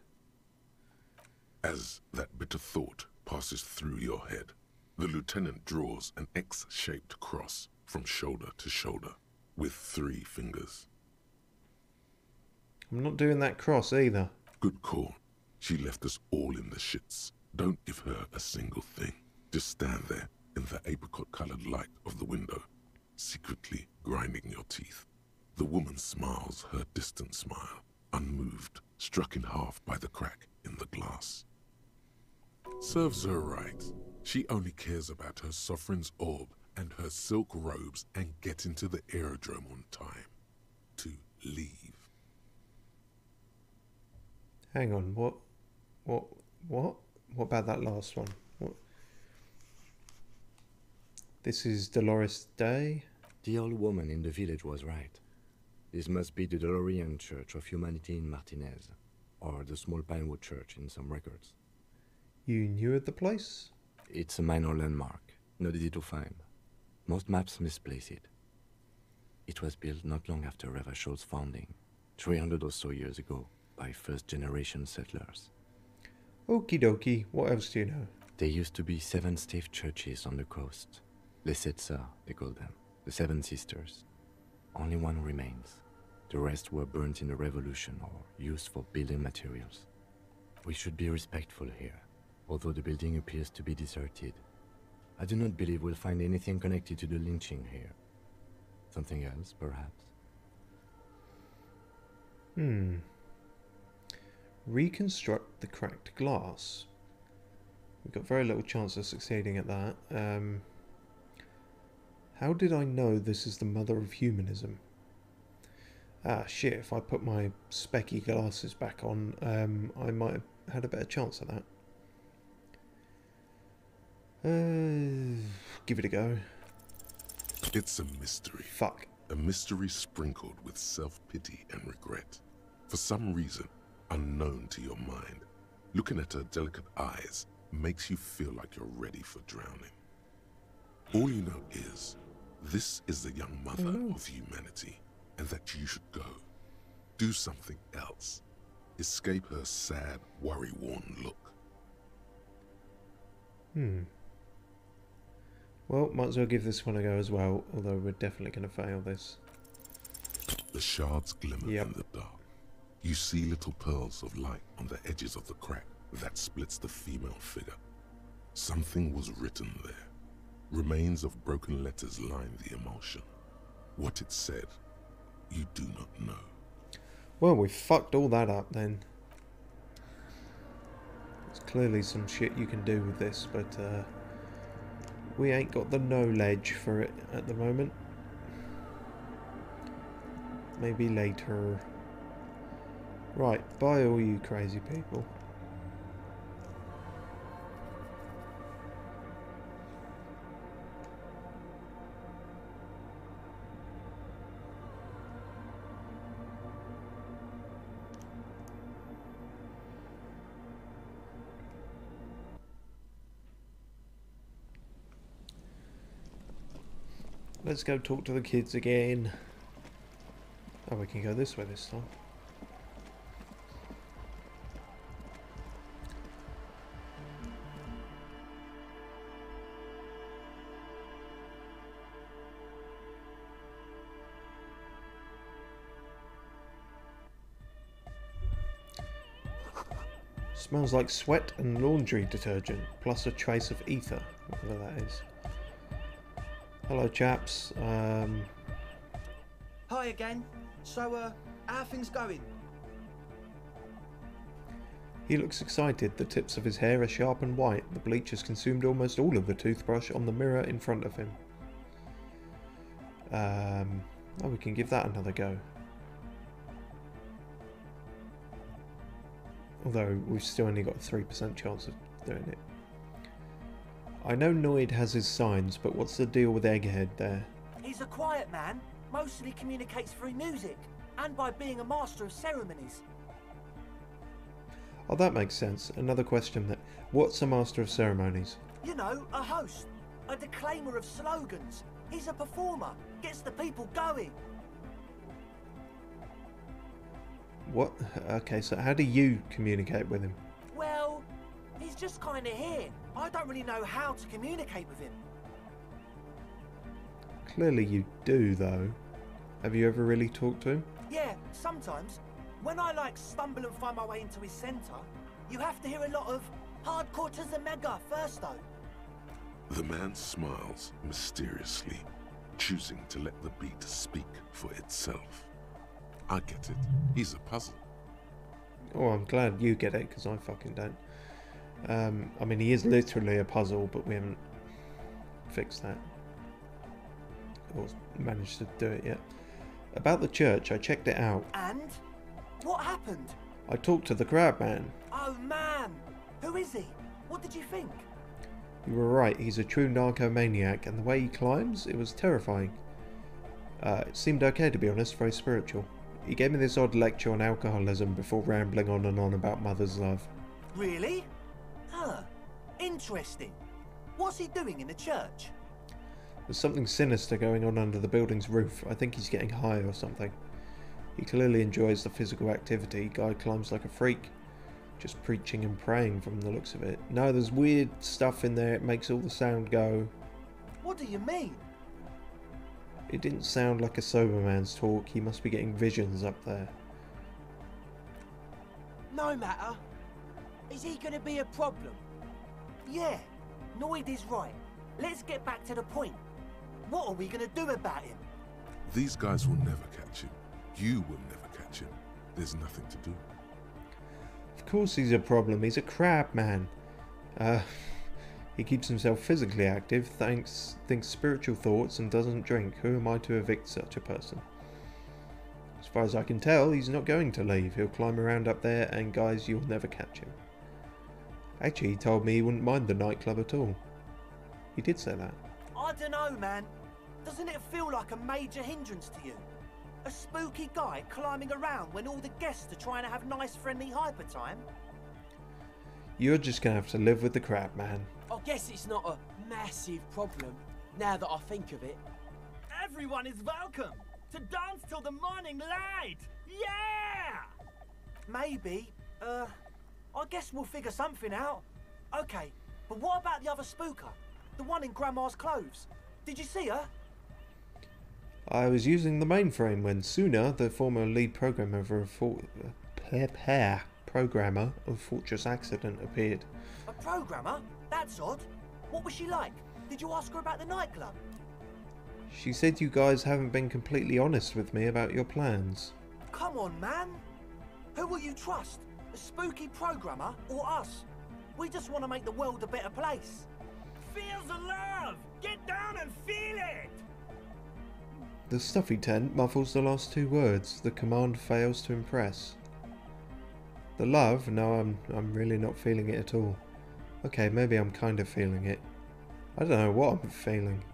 As that bitter thought passes through your head, the lieutenant draws an X-shaped cross from shoulder to shoulder with 3 fingers. I'm not doing that cross either. Good call. She left us all in the shits. Don't give her a single thing. Just stand there in the apricot-colored light of the window, secretly grinding your teeth. The woman smiles her distant smile, unmoved, struck in half by the crack in the glass. Serves her right. She only cares about her sovereign's orb and her silk robes and getting to the aerodrome on time. To leave. Hang on, what? What about that last one? What? This is Dolores Day? The old woman in the village was right. This must be the Delorean Church of Humanity in Martinez, or the small Pinewood Church in some records. You knew of the place? It's a minor landmark, not easy to find. Most maps misplace it. It was built not long after Ravachol's founding, 300 or so years ago, by first-generation settlers. Okie dokie, what else do you know? There used to be 7 stave churches on the coast. Les Sept Sœurs, they call them, the 7 sisters. Only one remains. The rest were burnt in the revolution or used for building materials. We should be respectful here, although the building appears to be deserted. I do not believe we'll find anything connected to the lynching here. Something else, perhaps? Reconstruct the cracked glass. We've got very little chance of succeeding at that. How did I know this is the mother of humanism? Ah, shit, if I put my specky glasses back on, I might have had a better chance at that. Give it a go. It's a mystery. Fuck. A mystery sprinkled with self-pity and regret. For some reason, unknown to your mind, looking at her delicate eyes makes you feel like you're ready for drowning. All you know is, this is the young mother of humanity, and that you should go. Do something else. Escape her sad, worry-worn look. Well, might as well give this one a go as well, although we're definitely going to fail this. The shards glimmer in the dark. You see little pearls of light on the edges of the crack that splits the female figure. Something was written there. Remains of broken letters line the emulsion. What it said, you do not know. Well, we fucked all that up then. There's clearly some shit you can do with this, but we ain't got the knowledge for it at the moment. Maybe later. Right, bye all you crazy people. Let's go talk to the kids again. Oh, we can go this way this time. Smells like sweat and laundry detergent, plus a trace of ether, whatever that is. Hello, chaps. Hi again. So, how are things going? He looks excited. The tips of his hair are sharp and white. The bleach has consumed almost all of the toothbrush on the mirror in front of him. Oh, we can give that another go. Although we've still only got a 3% chance of doing it. I know Noid has his signs, but what's the deal with Egghead there? He's a quiet man, mostly communicates through music, and by being a master of ceremonies. Oh, that makes sense. Another question that... What's a master of ceremonies? You know, a host, a declaimer of slogans. He's a performer, gets the people going. What? Okay, so how do you communicate with him? Well, he's just kind of here. I don't really know how to communicate with him. Clearly you do, though. Have you ever really talked to him? Yeah, sometimes. When I stumble and find my way into his centre, you have to hear a lot of hardcore to the mega first though. The man smiles mysteriously, choosing to let the beat speak for itself. I get it. He's a puzzle. Oh, I'm glad you get it, because I fucking don't. I mean, he is literally a puzzle, but we haven't fixed that. Or managed to do it yet. About the church, I checked it out. And? What happened? I talked to the crab man. Oh man! Who is he? What did you think? You were right, he's a true narcomaniac, and the way he climbs, it was terrifying. It seemed okay, to be honest, very spiritual. He gave me this odd lecture on alcoholism before rambling on and on about mother's love. Really? Huh. Interesting. What's he doing in the church? There's something sinister going on under the building's roof. I think he's getting high or something. He clearly enjoys the physical activity. Guy climbs like a freak. Just preaching and praying from the looks of it. No, there's weird stuff in there. It makes all the sound go. What do you mean? It didn't sound like a sober man's talk. He must be getting visions up there. No matter. Is he going to be a problem? Yeah, Noid is right. Let's get back to the point. What are we going to do about him? These guys will never catch him. You will never catch him. There's nothing to do. Of course he's a problem. He's a crab man. He keeps himself physically active, thinks spiritual thoughts, and doesn't drink. Who am I to evict such a person? As far as I can tell, he's not going to leave. He'll climb around up there, and guys, you'll never catch him. Actually, he told me he wouldn't mind the nightclub at all. He did say that. I don't know, man. Doesn't it feel like a major hindrance to you? A spooky guy climbing around when all the guests are trying to have nice, friendly hyper time? You're just going to have to live with the crab man. I guess it's not a massive problem, now that I think of it. Everyone is welcome to dance till the morning light! Yeah! Maybe. I guess we'll figure something out. Okay, but what about the other spooker? The one in Grandma's clothes? Did you see her? I was using the mainframe when Suna, the former lead programmer of Fortress Accident, appeared. A programmer? That's odd. What was she like? Did you ask her about the nightclub? She said you guys haven't been completely honest with me about your plans. Come on, man. Who will you trust? A spooky programmer or us? We just want to make the world a better place. Feel the love! Get down and feel it! The stuffy tent muffles the last two words. The command fails to impress. The love? No, I'm really not feeling it at all. Okay, maybe I'm kind of feeling it. I don't know what I'm feeling.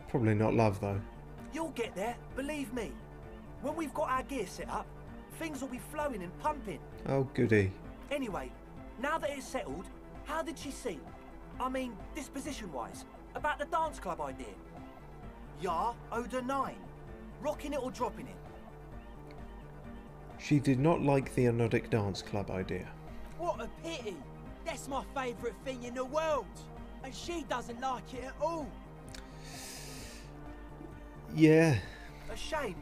Probably not love, though. You'll get there, believe me. When we've got our gear set up, things will be flowing and pumping. Oh, goody. Anyway, now that it's settled, how did she seem? I mean, disposition-wise, about the dance club idea. Ja oder nein? Rocking it or dropping it? She did not like the Anodic Dance Club idea. What a pity! That's my favourite thing in the world! And she doesn't like it at all! Yeah. A shame.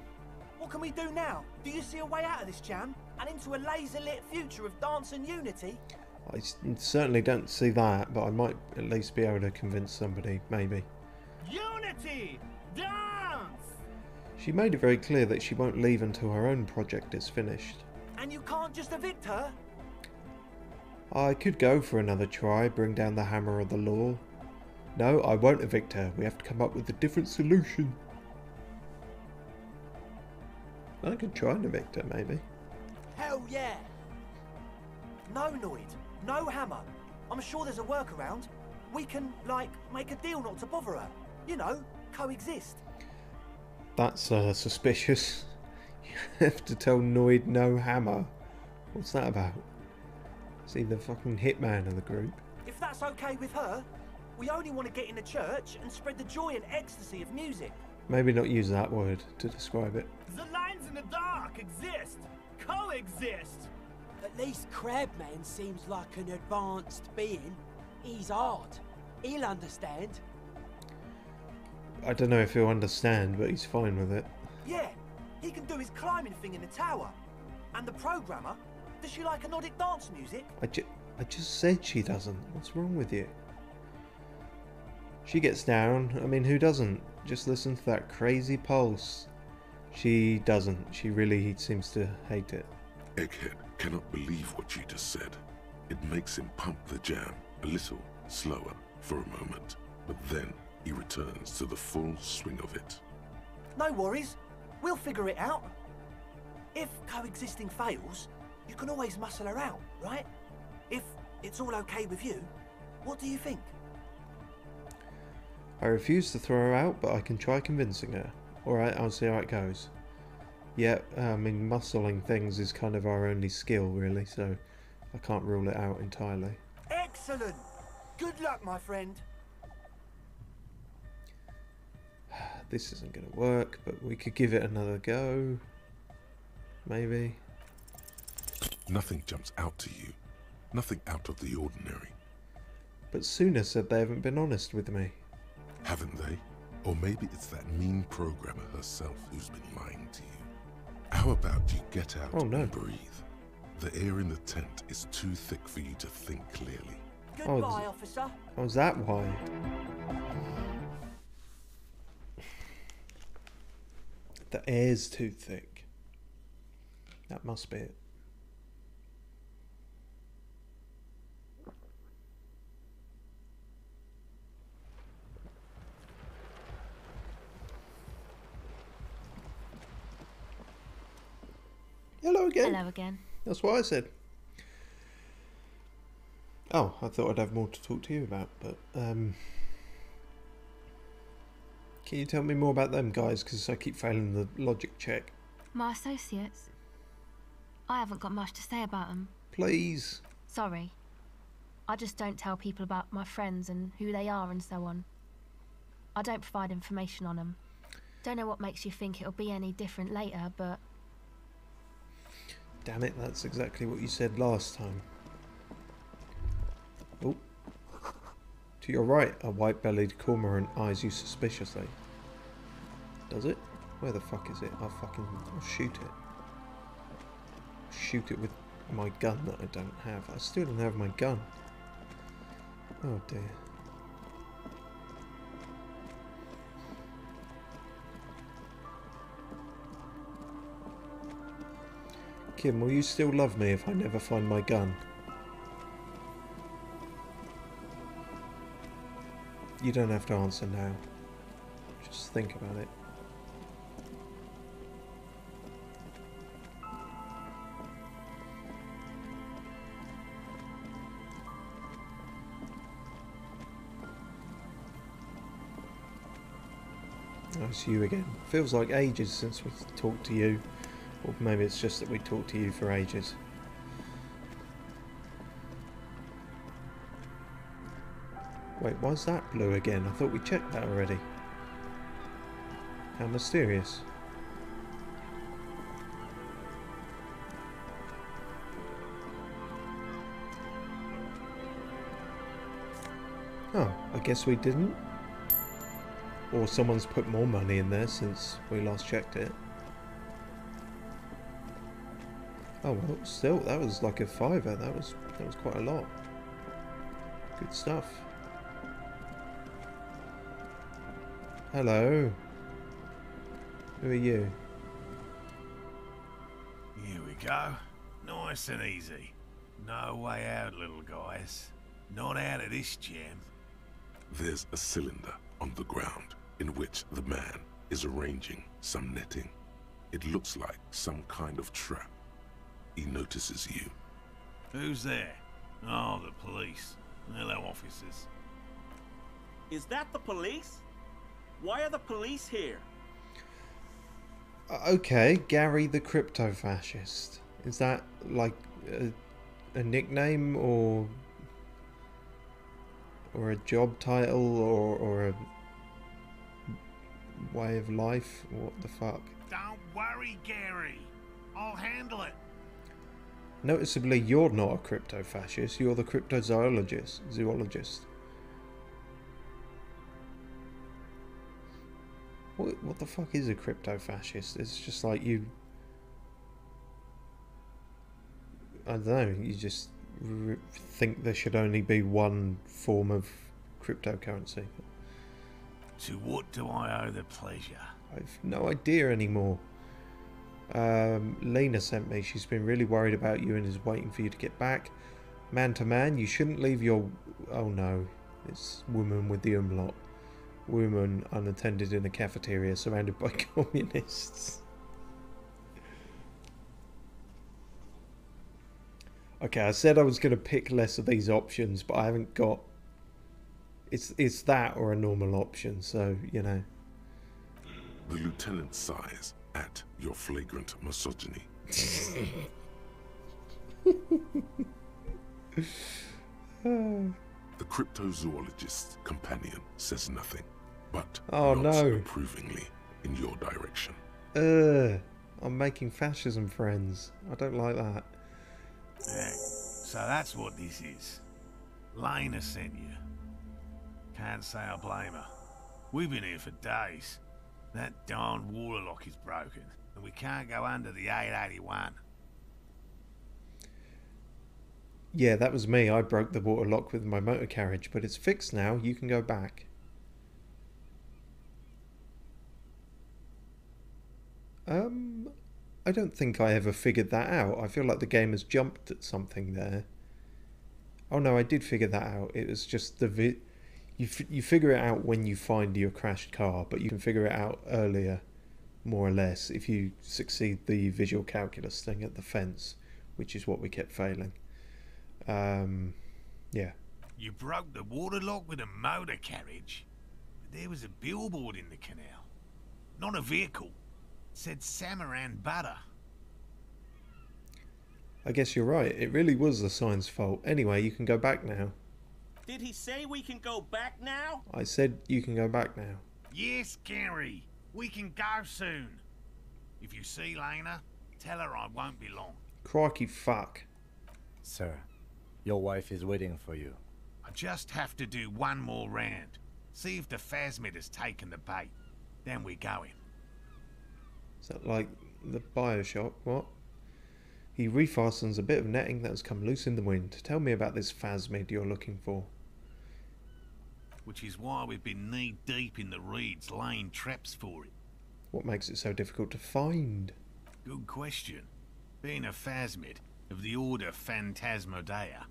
What can we do now? Do you see a way out of this jam? And into a laser-lit future of dance and unity? I certainly don't see that, but I might at least be able to convince somebody, maybe. Unity! Dance! She made it very clear that she won't leave until her own project is finished. And you can't just evict her? I could go for another try, bring down the hammer of the law. No, I won't evict her. We have to come up with a different solution. I could try and evict her, maybe. Hell yeah! No, Noid. No hammer. I'm sure there's a workaround. We can, like, make a deal not to bother her. You know, coexist. That's suspicious. You have to tell Noid no hammer. What's that about? Is he the fucking hitman of the group? If that's okay with her, we only want to get in the church and spread the joy and ecstasy of music. Maybe not use that word to describe it. The lines in the dark exist! Coexist! At least Crabman seems like an advanced being. He's hard. He'll understand. I don't know if he'll understand, but he's fine with it. Yeah, he can do his climbing thing in the tower. And the programmer, does she like Anodic dance music? I just said she doesn't. What's wrong with you? She gets down. I mean, who doesn't? Just listen to that crazy pulse. She doesn't. She really seems to hate it. Egghead cannot believe what you just said. It makes him pump the jam a little slower for a moment, but then he returns to the full swing of it. No worries. We'll figure it out. If coexisting fails, you can always muscle her out, right? If it's all okay with you, what do you think? I refuse to throw her out, but I can try convincing her. Alright, I'll see how it goes. Yeah, I mean, muscling things is kind of our only skill, really, so I can't rule it out entirely. Excellent! Good luck, my friend. This isn't going to work, but we could give it another go. Maybe. Nothing jumps out to you. Nothing out of the ordinary. But Suna said they haven't been honest with me. Haven't they? Or maybe it's that mean programmer herself who's been lying to you. How about you get out and breathe? The air in the tent is too thick for you to think clearly. Goodbye, officer. Oh, is that why? The air's too thick. That must be it. Hello again. Hello again. That's what I said. Oh, I thought I'd have more to talk to you about, but can you tell me more about them guys, because I keep failing the logic check. My associates? I haven't got much to say about them. Please. Sorry. I just don't tell people about my friends and who they are and so on. I don't provide information on them. Don't know what makes you think it'll be any different later, but... Damn it, that's exactly what you said last time. Oh. To your right, a white-bellied cormorant eyes you suspiciously. Does it? Where the fuck is it? I'll shoot it. Shoot it with my gun that I don't have. I still don't have my gun. Oh dear. Kim, will you still love me if I never find my gun? You don't have to answer now. Just think about it. Oh, it's you again. Feels like ages since we talked to you. Or maybe it's just that we talked to you for ages. Wait, why's that blue again? I thought we checked that already. How mysterious. Oh, I guess we didn't. Or someone's put more money in there since we last checked it. Oh well, still, that was like a fiver. That was quite a lot. Good stuff. Hello. Who are you? Here we go. Nice and easy. No way out, little guys. Not out of this jam. There's a cylinder on the ground in which the man is arranging some netting. It looks like some kind of trap. He notices you. Who's there? Oh, the police. Hello, officers. Is that the police? Why are the police here? Okay, Gary the crypto-fascist. Is that like a nickname or a job title or a way of life? What the fuck? Don't worry, Gary. I'll handle it. Noticeably, you're not a crypto-fascist. You're the cryptozoologist. Zoologist. What the fuck is a crypto-fascist? It's just like you... I don't know, you just think there should only be one form of cryptocurrency. To what do I owe the pleasure? I've no idea anymore. Lena sent me. She's been really worried about you and is waiting for you to get back. Man to man, you shouldn't leave your... Oh no, it's woman with the umlaut. Woman unattended in a cafeteria surrounded by communists. Okay, I said I was going to pick less of these options, but I haven't got... It's that or a normal option, so, you know. The lieutenant sighs at your flagrant misogyny. The cryptozoologist's companion says nothing, but nods approvingly in your direction. I'm making fascism friends. I don't like that. Yeah, so that's what this is. Lena sent you. Can't say I blame her. We've been here for days. That darn water lock is broken, and we can't go under the 881. Yeah, that was me. I broke the water lock with my motor carriage, but it's fixed now. You can go back. I don't think I ever figured that out. I feel like the game has jumped at something there. Oh no, I did figure that out. It was just the you figure it out when you find your crashed car, but you can figure it out earlier, more or less, if you succeed the visual calculus thing at the fence, which is what we kept failing. Yeah. You broke the water lock with a motor carriage? There was a billboard in the canal. Not a vehicle. It said Samaran Butter. I guess you're right. It really was the sign's fault. Anyway, you can go back now. Did he say we can go back now? I said you can go back now. Yes, Gary. We can go soon. If you see Lena, tell her I won't be long. Crikey fuck. Sir, your wife is waiting for you. I just have to do one more round. See if the phasmid has taken the bait. Then we're going. Is that like the Bioshock? What? He refastens a bit of netting that has come loose in the wind. Tell me about this phasmid you're looking for. Which is why we've been knee-deep in the reeds laying traps for it. What makes it so difficult to find? Good question. Being a phasmid of the order Phantasmodea,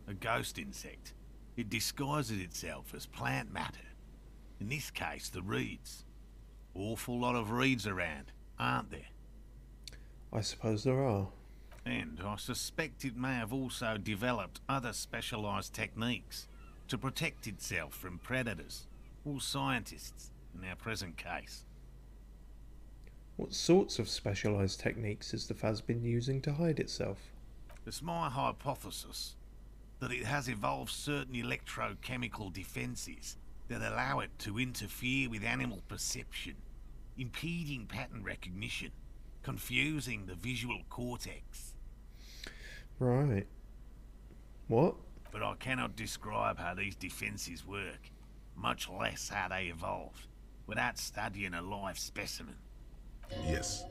a ghost insect, it disguises itself as plant matter. In this case, the reeds. Awful lot of reeds around, aren't there? I suppose there are. And I suspect it may have also developed other specialised techniques to protect itself from predators, or scientists, in our present case. What sorts of specialised techniques is the phas been using to hide itself? It's my hypothesis that it has evolved certain electrochemical defences that allow it to interfere with animal perception, impeding pattern recognition, confusing the visual cortex. Right. What? but I cannot describe how these defenses work, much less how they evolved, without studying a live specimen. Yes,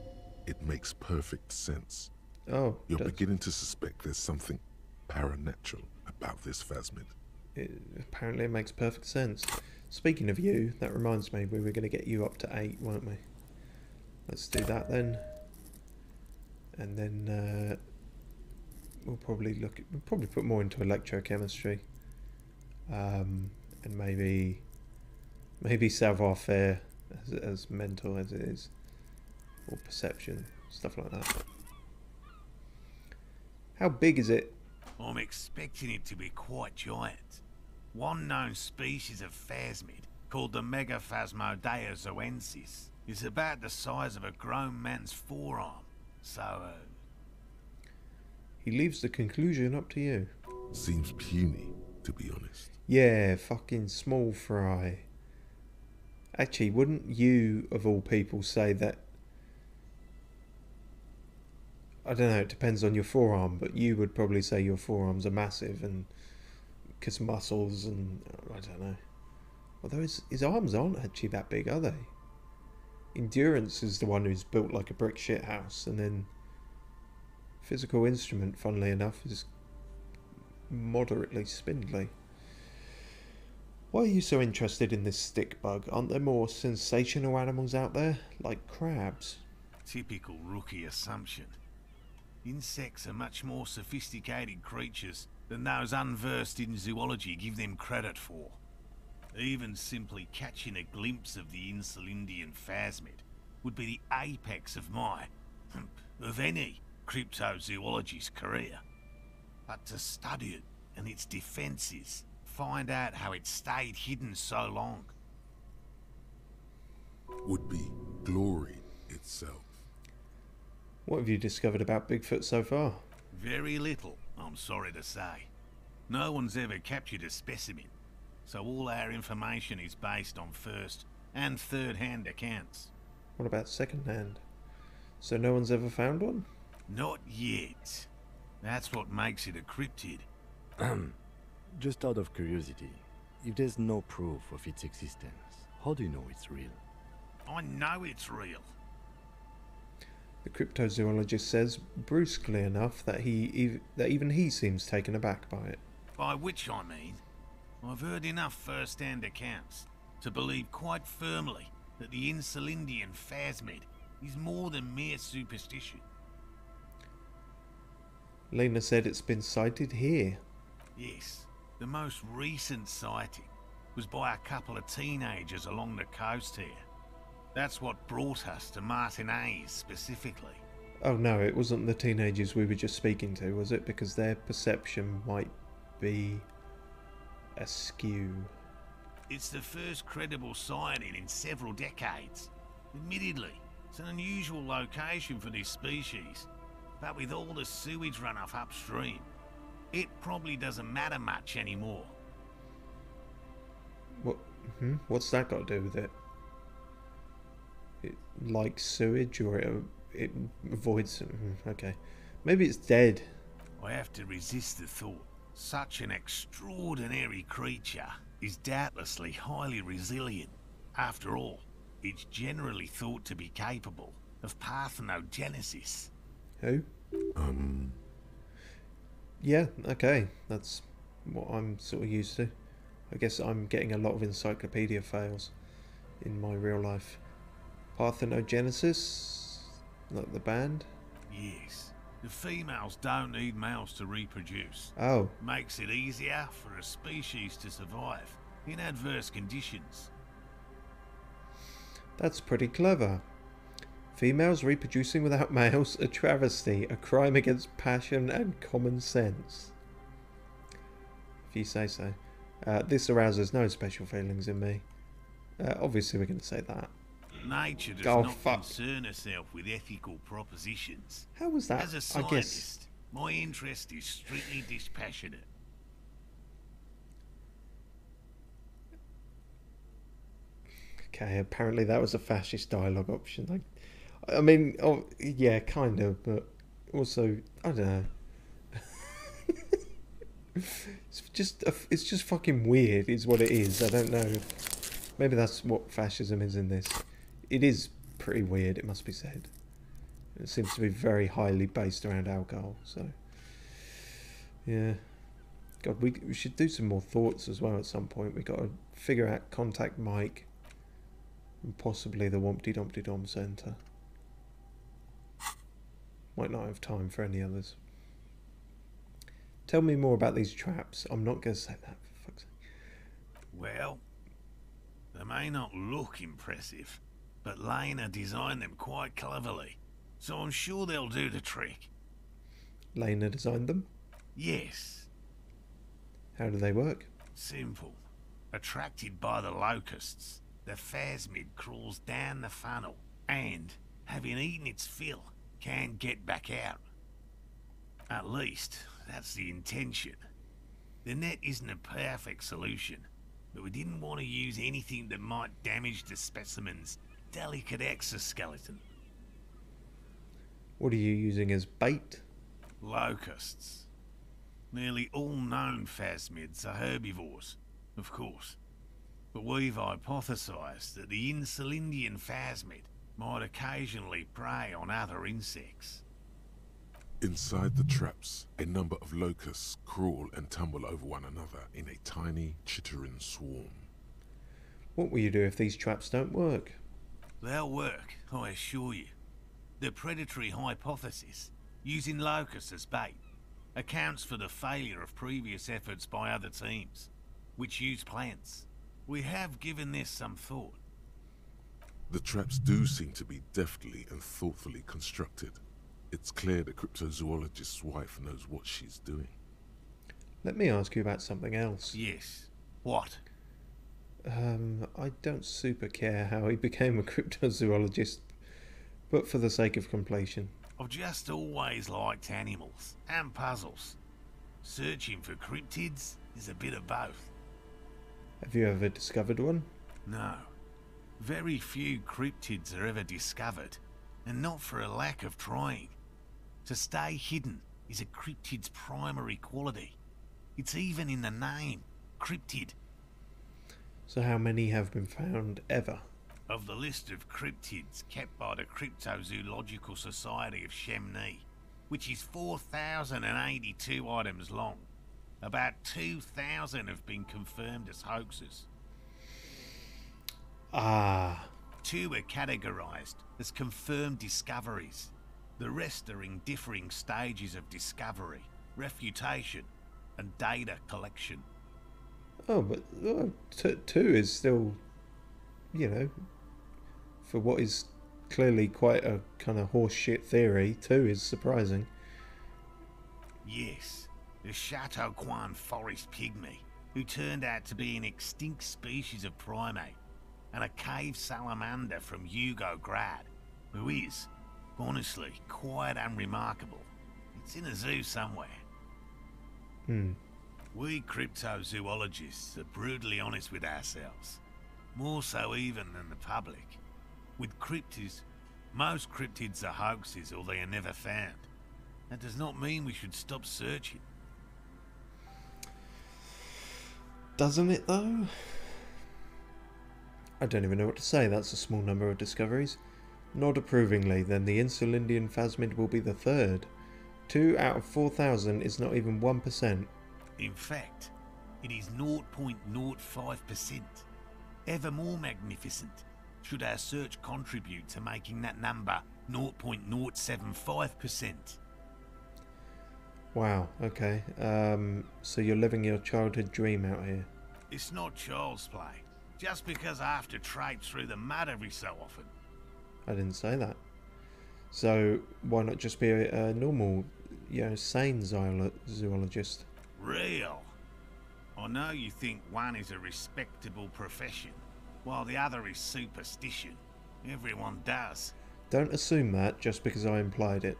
it makes perfect sense. Oh, You're beginning to suspect there's something paranatural about this phasmid. Apparently it makes perfect sense. Speaking of you, that reminds me, we were going to get you up to 8, weren't we? Let's do that then. And then we'll probably put more into electrochemistry. And maybe savoir-faire, as mental as it is. Or perception, stuff like that. How big is it? I'm expecting it to be quite giant. One known species of phasmid, called the Megaphasmodea zoensis, is about the size of a grown man's forearm. So, He leaves the conclusion up to you. Seems puny, to be honest. Yeah, fucking small fry. Actually, wouldn't you, of all people, say that... I don't know, it depends on your forearm, but you would probably say your forearms are massive, and because muscles and... I don't know. Although his arms aren't actually that big, are they? Endurance is the one who's built like a brick shithouse, and then Physical Instrument, funnily enough, is moderately spindly. Why are you so interested in this stick bug? Aren't there more sensational animals out there, like crabs? typical rookie assumption. Insects are much more sophisticated creatures than those unversed in zoology give them credit for. Even simply catching a glimpse of the Insulindian phasmid would be the apex of of any cryptozoologist's career. But to study it and its defenses, find out how it stayed hidden so long, would be glory itself. What have you discovered about Bigfoot so far? very little, I'm sorry to say. No one's ever captured a specimen, so all our information is based on first and third-hand accounts. What about second-hand? So no one's ever found one? Not yet. That's what makes it a cryptid. Just out of curiosity, if there's no proof of its existence, how do you know it's real? I know it's real. The cryptozoologist says, brusquely enough, that even he seems taken aback by it. By which I mean, I've heard enough first-hand accounts to believe quite firmly that the Insulindian phasmid is more than mere superstition. Lena said it's been sighted here. Yes, the most recent sighting was by a couple of teenagers along the coast here. That's what brought us to Martinez specifically. Oh no, it wasn't the teenagers we were just speaking to, was it? Because their perception might be askew. It's the first credible sighting in several decades. Admittedly, it's an unusual location for this species, but with all the sewage runoff upstream, it probably doesn't matter much anymore. What's that got to do with it? It likes sewage, or it avoids... Okay. Maybe it's dead. I have to resist the thought. Such an extraordinary creature is doubtlessly highly resilient. After all, it's generally thought to be capable of parthenogenesis. Who? Yeah, okay. That's what I'm sort of used to. I guess I'm getting a lot of encyclopedia fails in my real life. Parthenogenesis? Like the band? Yes. The females don't need males to reproduce. Oh. Makes it easier for a species to survive in adverse conditions. That's pretty clever. Females reproducing without males, a travesty, a crime against passion and common sense. If you say so. This arouses no special feelings in me. Obviously we're going to say that. Nature does not concern herself with ethical propositions. How was that? As a scientist, my interest is strictly dispassionate. Okay, apparently that was a fascist dialogue option. I mean, oh, yeah, kind of, but also, I don't know. It's just fucking weird, is what it is. I don't know. Maybe that's what fascism is in this. It is pretty weird, it must be said. It seems to be very highly based around alcohol, so... Yeah. God, we should do some more thoughts as well at some point. We've got to figure out Contact Mike and possibly the Wompty Dumpty Dom Centre. Might not have time for any others. Tell me more about these traps. I'm not going to say that, for fuck's sake. Well, they may not look impressive, but Lena designed them quite cleverly, so I'm sure they'll do the trick. Lena designed them? Yes. How do they work? Simple. Attracted by the locusts, the phasmid crawls down the funnel and, having eaten its fill, can get back out. At least, that's the intention. The net isn't a perfect solution, but we didn't want to use anything that might damage the specimen's delicate exoskeleton. What are you using as bait? Locusts. Nearly all known phasmids are herbivores, of course. But we've hypothesized that the Insulindian phasmid might occasionally prey on other insects. Inside the traps, a number of locusts crawl and tumble over one another in a tiny, chittering swarm. What will you do if these traps don't work? They'll work, I assure you. The predatory hypothesis, using locusts as bait, accounts for the failure of previous efforts by other teams, which use plants. We have given this some thought. The traps do seem to be deftly and thoughtfully constructed. It's clear the cryptozoologist's wife knows what she's doing. Let me ask you about something else. Yes. What? I don't super care how he became a cryptozoologist, but for the sake of completion. I've just always liked animals and puzzles. Searching for cryptids is a bit of both. Have you ever discovered one? No. Very few cryptids are ever discovered, and not for a lack of trying. To stay hidden is a cryptid's primary quality. It's even in the name, cryptid. So how many have been found ever? Of the list of cryptids kept by the Cryptozoological Society of Chemnee, which is 4,082 items long, about 2,000 have been confirmed as hoaxes. Ah. 2 are categorized as confirmed discoveries. The rest are in differing stages of discovery, refutation, and data collection. Oh, but 2 is still, you know, for what is clearly quite a kind of horseshit theory, 2 is surprising. Yes, the Chateau Quan forest pygmy, who turned out to be an extinct species of primate, and a cave salamander from Yugograd, who is, honestly, quite unremarkable. It's in a zoo somewhere. We cryptozoologists are brutally honest with ourselves, more so even than the public. With cryptids, most cryptids are hoaxes or they are never found. That does not mean we should stop searching. Doesn't it though? I don't even know what to say. That's a small number of discoveries. Nod approvingly, then the Insulindian phasmid will be the 3rd. 2 out of 4,000 is not even 1%. In fact, it is 0.05%. Ever more magnificent, should our search contribute to making that number 0.075%. Wow, okay. So you're living your childhood dream out here. It's not child's play, just because I have to trade through the mud every so often. I didn't say that. So why not just be a normal, you know, sane zoologist? Real. I know you think one is a respectable profession, while the other is superstition. Everyone does. Don't assume that just because I implied it.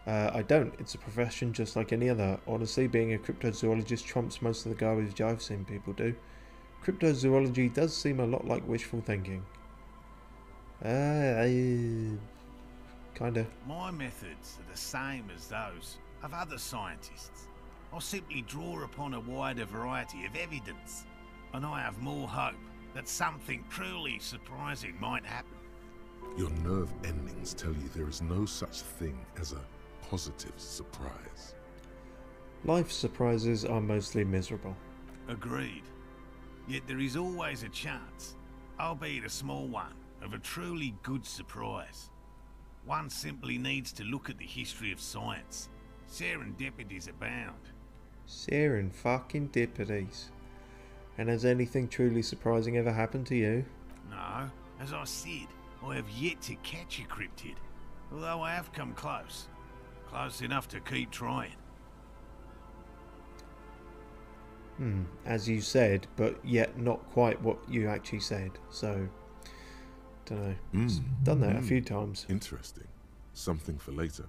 I don't. It's a profession just like any other. Honestly, being a cryptozoologist trumps most of the garbage I've seen people do. Cryptozoology does seem a lot like wishful thinking. Kinda. My methods are the same as those of other scientists. I'll simply draw upon a wider variety of evidence, and I have more hope that something truly surprising might happen. Your nerve endings tell you there is no such thing as a positive surprise. Life surprises are mostly miserable. Agreed. Yet there is always a chance, albeit a small one, of a truly good surprise. One simply needs to look at the history of science. Serendipities abound. Serendipities. And has anything truly surprising ever happened to you? No, as I said, I have yet to catch a cryptid, although I have come close. Close enough to keep trying. As you said, but yet not quite what you actually said. So, don't know. Done that a few times. Interesting. Something for later,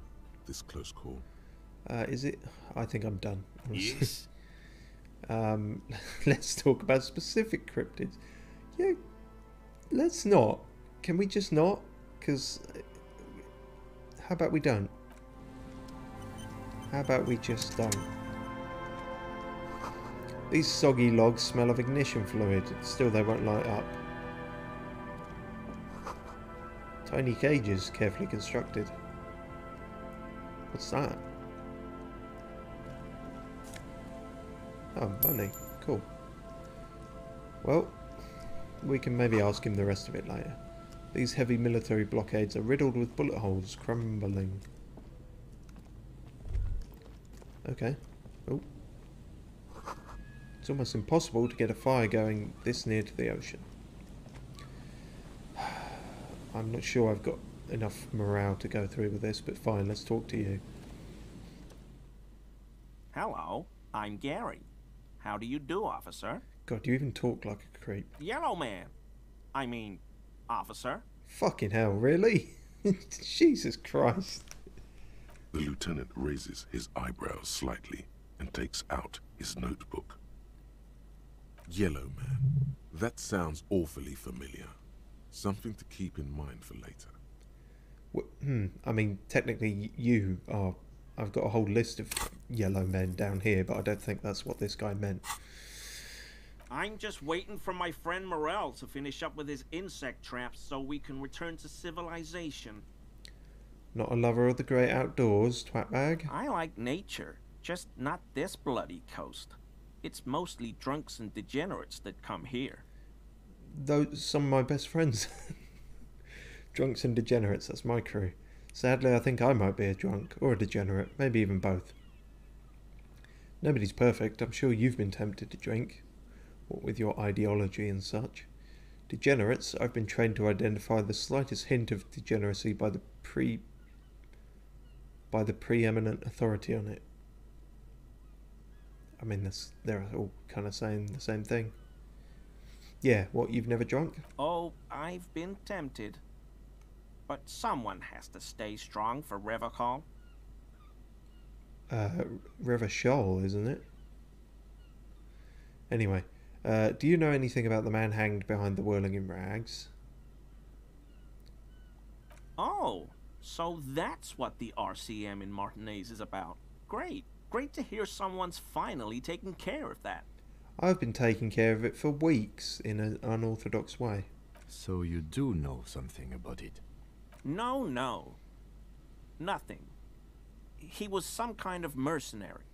this close call. Is it? I think I'm done. Yes? Let's talk about specific cryptids. Yeah, let's not. Can we just not? Because, how about we don't? How about we just don't? These soggy logs smell of ignition fluid. Still, they won't light up. Tiny cages, carefully constructed. What's that? Oh, money. Cool. Well, we can maybe ask him the rest of it later. These heavy military blockades are riddled with bullet holes crumbling. Okay. Oh. It's almost impossible to get a fire going this near to the ocean. I'm not sure I've got enough morale to go through with this, but fine, let's talk to you. Hello, I'm Gary. How do you do, officer? God, you even talk like a creep. Yellow man. I mean, officer. Fucking hell, really? Jesus Christ. The lieutenant raises his eyebrows slightly and takes out his notebook. Yellow man. That sounds awfully familiar. Something to keep in mind for later. I mean, technically you are... I've got a whole list of yellow men down here, but I don't think that's what this guy meant. I'm just waiting for my friend Morel to finish up with his insect traps so we can return to civilization. Not a lover of the great outdoors, twatbag? I like nature, just not this bloody coast. It's mostly drunks and degenerates that come here. Those, some of my best friends. Drunks and degenerates, that's my crew. Sadly, I think I might be a drunk, or a degenerate, maybe even both. Nobody's perfect, I'm sure you've been tempted to drink, what with your ideology and such. Degenerates, I've been trained to identify the slightest hint of degeneracy by the preeminent authority on it. I mean, they're all kind of saying the same thing. Yeah, what, you've never drunk? Oh, I've been tempted. But someone has to stay strong for Revachol. Revachol, isn't it? Anyway, do you know anything about the man hanged behind the whirling in rags? Oh, so that's what the RCM in Martinez is about. Great. Great to hear someone's finally taking care of that. I've been taking care of it for weeks in an unorthodox way. So you do know something about it? No. Nothing. He was some kind of mercenary.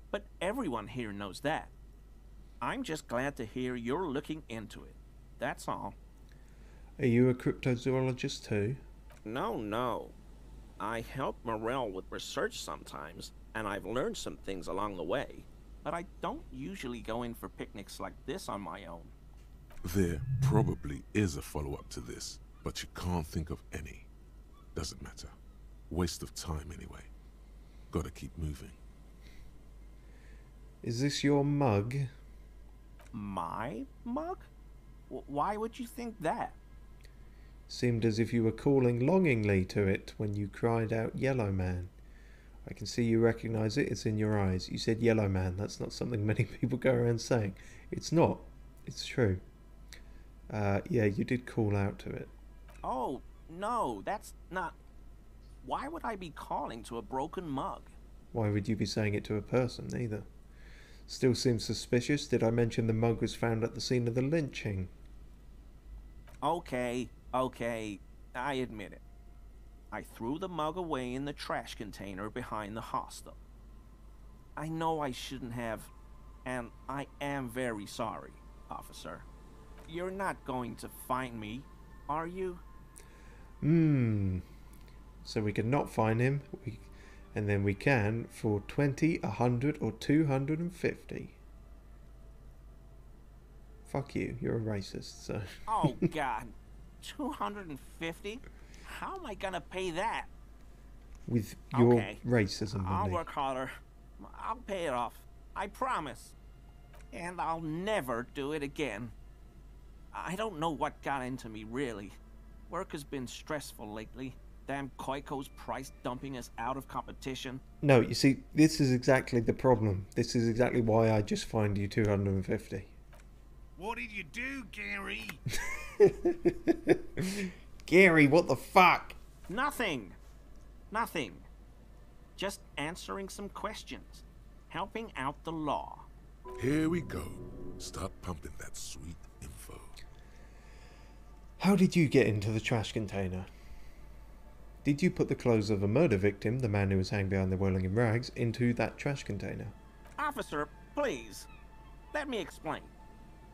But everyone here knows that. I'm just glad to hear you're looking into it. That's all. Are you a cryptozoologist too? No. I help Morel with research sometimes, and I've learned some things along the way. But I don't usually go in for picnics like this on my own. There probably is a follow-up to this, but you can't think of any. Doesn't matter. Waste of time anyway. Gotta keep moving. Is this your mug? My mug? Why would you think that? Seemed as if you were calling longingly to it when you cried out Yellow Man. I can see you recognize it, it's in your eyes. You said Yellow Man, that's not something many people go around saying. It's not. It's true. Yeah, you did call out to it. Oh, no, that's not... Why would I be calling to a broken mug? Why would you be saying it to a person, either? Still seems suspicious. Did I mention the mug was found at the scene of the lynching? Okay, I admit it. I threw the mug away in the trash container behind the hostel. I know I shouldn't have, and I am very sorry, officer. You're not going to find me, are you? So we can not find him, and then we can for 20, 100, or 250. Fuck you, you're a racist, so... Oh, God. 250? How am I gonna pay that? With your Okay. racism I'll money. work harder. I'll pay it off. I promise. And I'll never do it again. I don't know what got into me, really. Work has been stressful lately. Damn Koiko's price dumping us out of competition. No, you see, this is exactly the problem. This is exactly why I just fined you 250. What did you do, Gary? Gary, what the fuck? Nothing. Just answering some questions. Helping out the law. Here we go. Start pumping that sweet info. How did you get into the trash container? Did you put the clothes of a murder victim, the man who was hanging behind the whirling in rags, into that trash container? Officer, please. Let me explain.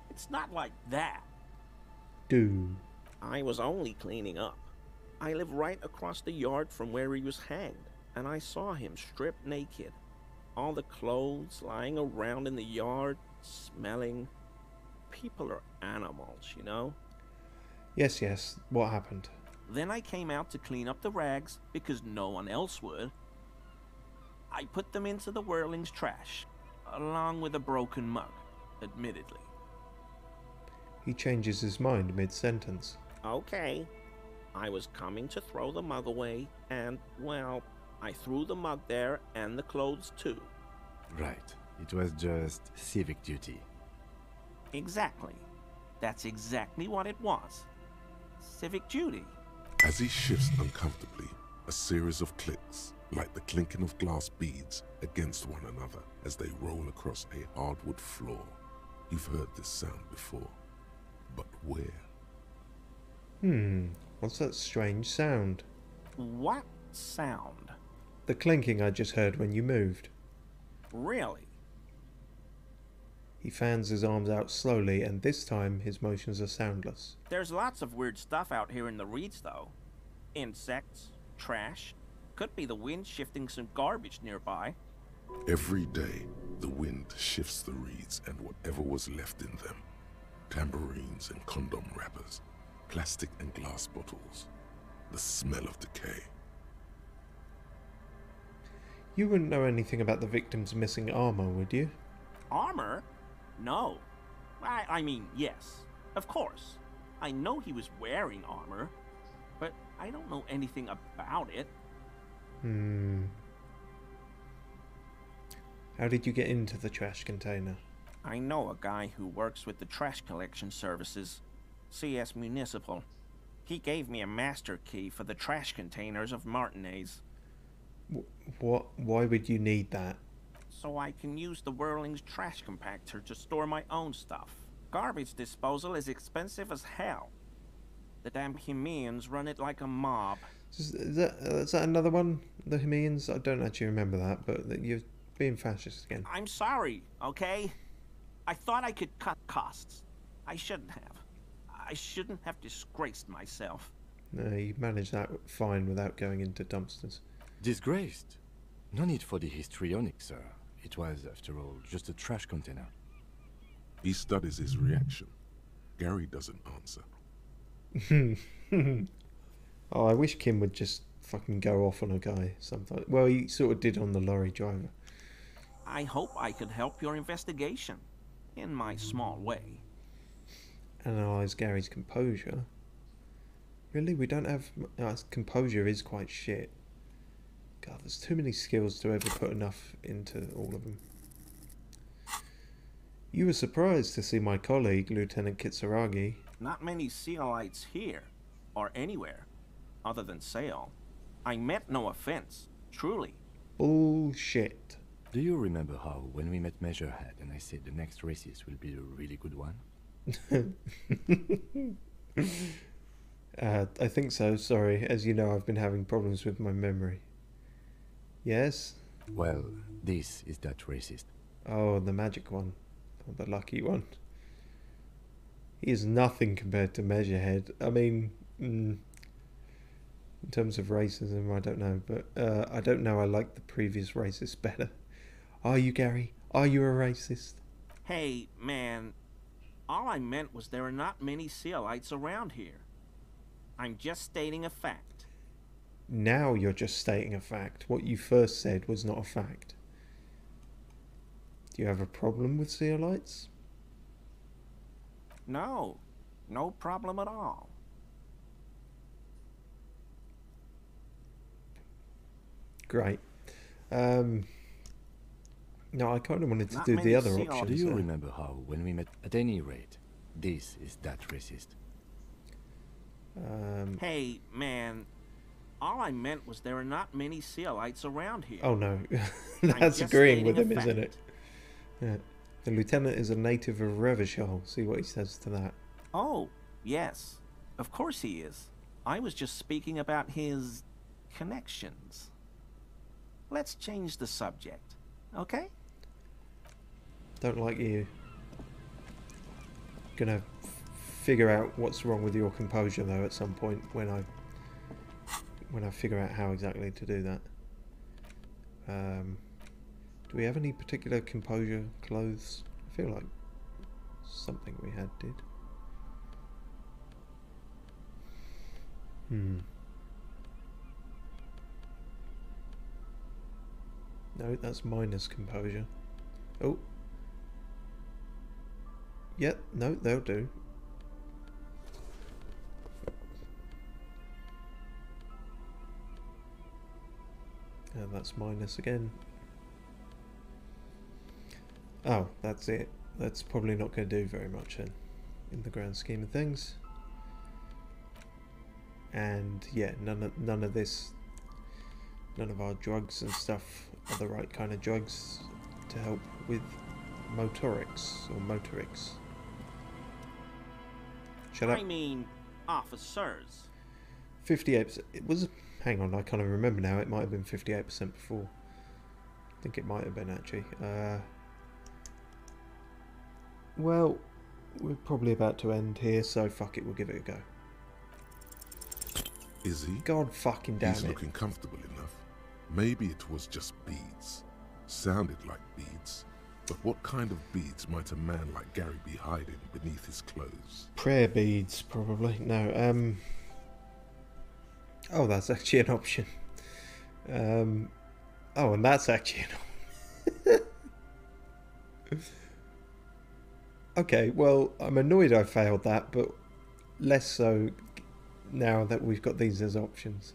It's not like that. Do. I was only cleaning up. I live right across the yard from where he was hanged, and I saw him stripped naked. All the clothes lying around in the yard, smelling. People are animals, you know? Yes. What happened? Then I came out to clean up the rags because no one else would. I put them into the whirling's trash, along with a broken mug, admittedly. He changes his mind mid-sentence. Okay. I was coming to throw the mug away, and, well, I threw the mug there and the clothes too. Right. It was just civic duty. Exactly. That's exactly what it was. Civic duty. As he shifts uncomfortably, a series of clicks, like the clinking of glass beads against one another as they roll across a hardwood floor. You've heard this sound before. But where? What's that strange sound? What sound? The clinking I just heard when you moved. Really? He fans his arms out slowly, and this time his motions are soundless. There's lots of weird stuff out here in the reeds, though. Insects, trash. Could be the wind shifting some garbage nearby. Every day, the wind shifts the reeds and whatever was left in them. Tambourines and condom wrappers, plastic and glass bottles, the smell of decay. You wouldn't know anything about the victim's missing armor, would you? Armor? No. I mean, yes. Of course. I know he was wearing armor, but I don't know anything about it. How did you get into the trash container? I know a guy who works with the trash collection services, CS Municipal. He gave me a master key for the trash containers of Martinez. What? Why would you need that? So I can use the Whirling's trash compactor to store my own stuff. Garbage disposal is expensive as hell. The damn Hemians run it like a mob. Is that another one? The Hemians? I don't actually remember that, but you're being fascist again. I'm sorry, okay? I thought I could cut costs. I shouldn't have. I shouldn't have disgraced myself. No, you managed that fine without going into dumpsters. Disgraced? No need for the histrionic, sir. It was, after all, just a trash container. He studies his reaction. Gary doesn't answer. Oh, I wish Kim would just fucking go off on a guy sometimes. Well, he sort of did on the lorry driver. I hope I could help your investigation, in my small way. Analyze Gary's composure. Really, we don't have... composure is quite shit. God, there's too many skills to ever put enough into all of them. You were surprised to see my colleague, Lieutenant Kitsuragi. Not many Sealites here, or anywhere, other than Sale. I meant no offense, truly. Bullshit. Do you remember how, when we met Measurehead and I said the next races will be a really good one? I think so, sorry. As you know, I've been having problems with my memory. Yes? Well, this is that racist. Oh, the magic one. Or the lucky one. He is nothing compared to Measurehead. I mean, in terms of racism, I don't know. But I don't know, I like the previous racist better. Are you, Gary? Are you a racist? Hey, man. All I meant was there are not many Sealites around here. I'm just stating a fact. Now you're just stating a fact. What you first said was not a fact. Do you have a problem with Sealites? No. No problem at all. Great. No, I kind of wanted to Not do many the other Sealites. options. Do you there. remember how, when we met, at any rate, this is that racist? Hey, man. All I meant was there are not many Sealites around here. Oh no, I'm that's just agreeing stating with a him, isn't it? fact. Yeah. The lieutenant is a native of Revachol. See what he says to that. Oh, yes. Of course he is. I was just speaking about his connections. Let's change the subject, okay? Don't like you. Gonna figure out what's wrong with your composure though at some point when I figure out how exactly to do that. Do we have any particular composure clothes? I feel like something we had did. No, that's minus composure. Oh. Yep, no, they'll do. And that's minus again. Oh, that's it. That's probably not going to do very much then, in the grand scheme of things. And yeah, none of this, none of our drugs and stuff are the right kind of drugs to help with motorics or motorics. Shut up. I mean, officers. 58%. It was. Hang on, I kind of remember now. It might have been 58% before. I think it might have been actually. Well, we're probably about to end here, so fuck it, we'll give it a go. Is he? God fucking damn He's it. looking comfortable enough. Maybe it was just beads. Sounded like beads. But what kind of beads might a man like Gary be hiding beneath his clothes? Prayer beads, probably. No, oh, that's actually an option. Oh, and that's actually an option. Okay, well, I'm annoyed I failed that, but less so now that we've got these as options.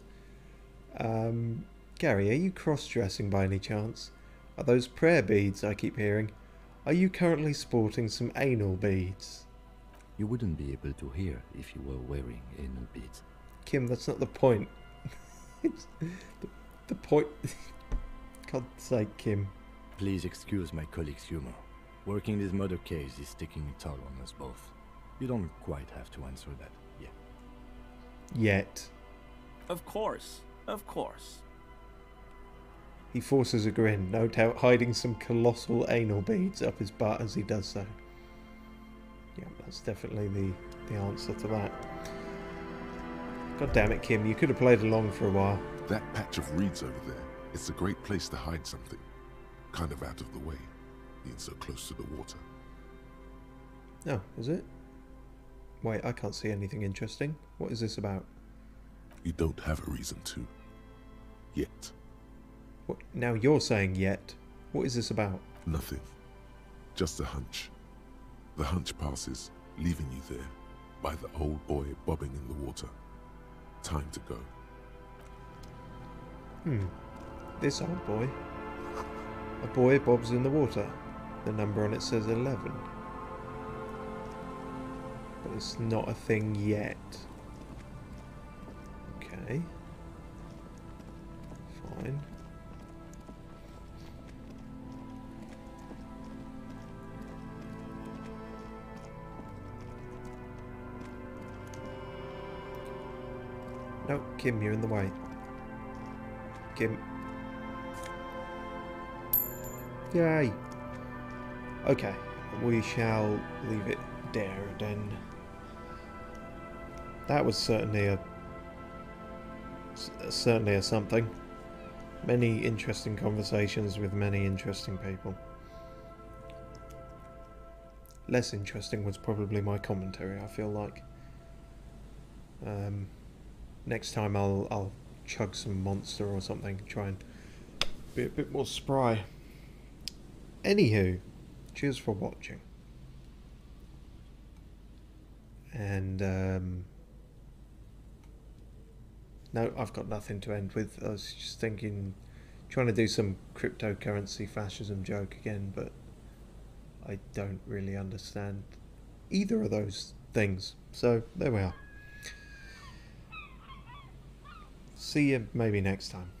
Gary, are you cross-dressing by any chance? Are those prayer beads I keep hearing? Are you currently sporting some anal beads? You wouldn't be able to hear if you were wearing anal beads. Kim, that's not the point. It's the point... God's sake, Kim. Please excuse my colleague's humor. Working this murder case is taking a toll on us both. You don't quite have to answer that yet. Yet. Of course. Of course. He forces a grin, no doubt hiding some colossal anal beads up his butt as he does so. Yeah, that's definitely the answer to that. God damn it, Kim, you could have played along for a while. That patch of reeds over there, it's a great place to hide something. Kind of out of the way, being so close to the water. Oh, is it? Wait, I can't see anything interesting. What is this about? You don't have a reason to. Yet. What? Now you're saying yet. What is this about? Nothing. Just a hunch. The hunch passes, leaving you there, by the old boy bobbing in the water. Time to go. This old boy. A boy bobs in the water. The number on it says 11. But it's not a thing yet. Okay. Fine. No, Kim, you're in the way. Kim. Yay! Okay, we shall leave it there then. That was certainly a something. Many interesting conversations with many interesting people. Less interesting was probably my commentary, I feel like. Next time I'll chug some Monster or something, try and be a bit more spry. Anywho, cheers for watching. And no, I've got nothing to end with. I was just thinking, trying to do some cryptocurrency fascism joke again, but I don't really understand either of those things. So there we are. See you maybe next time.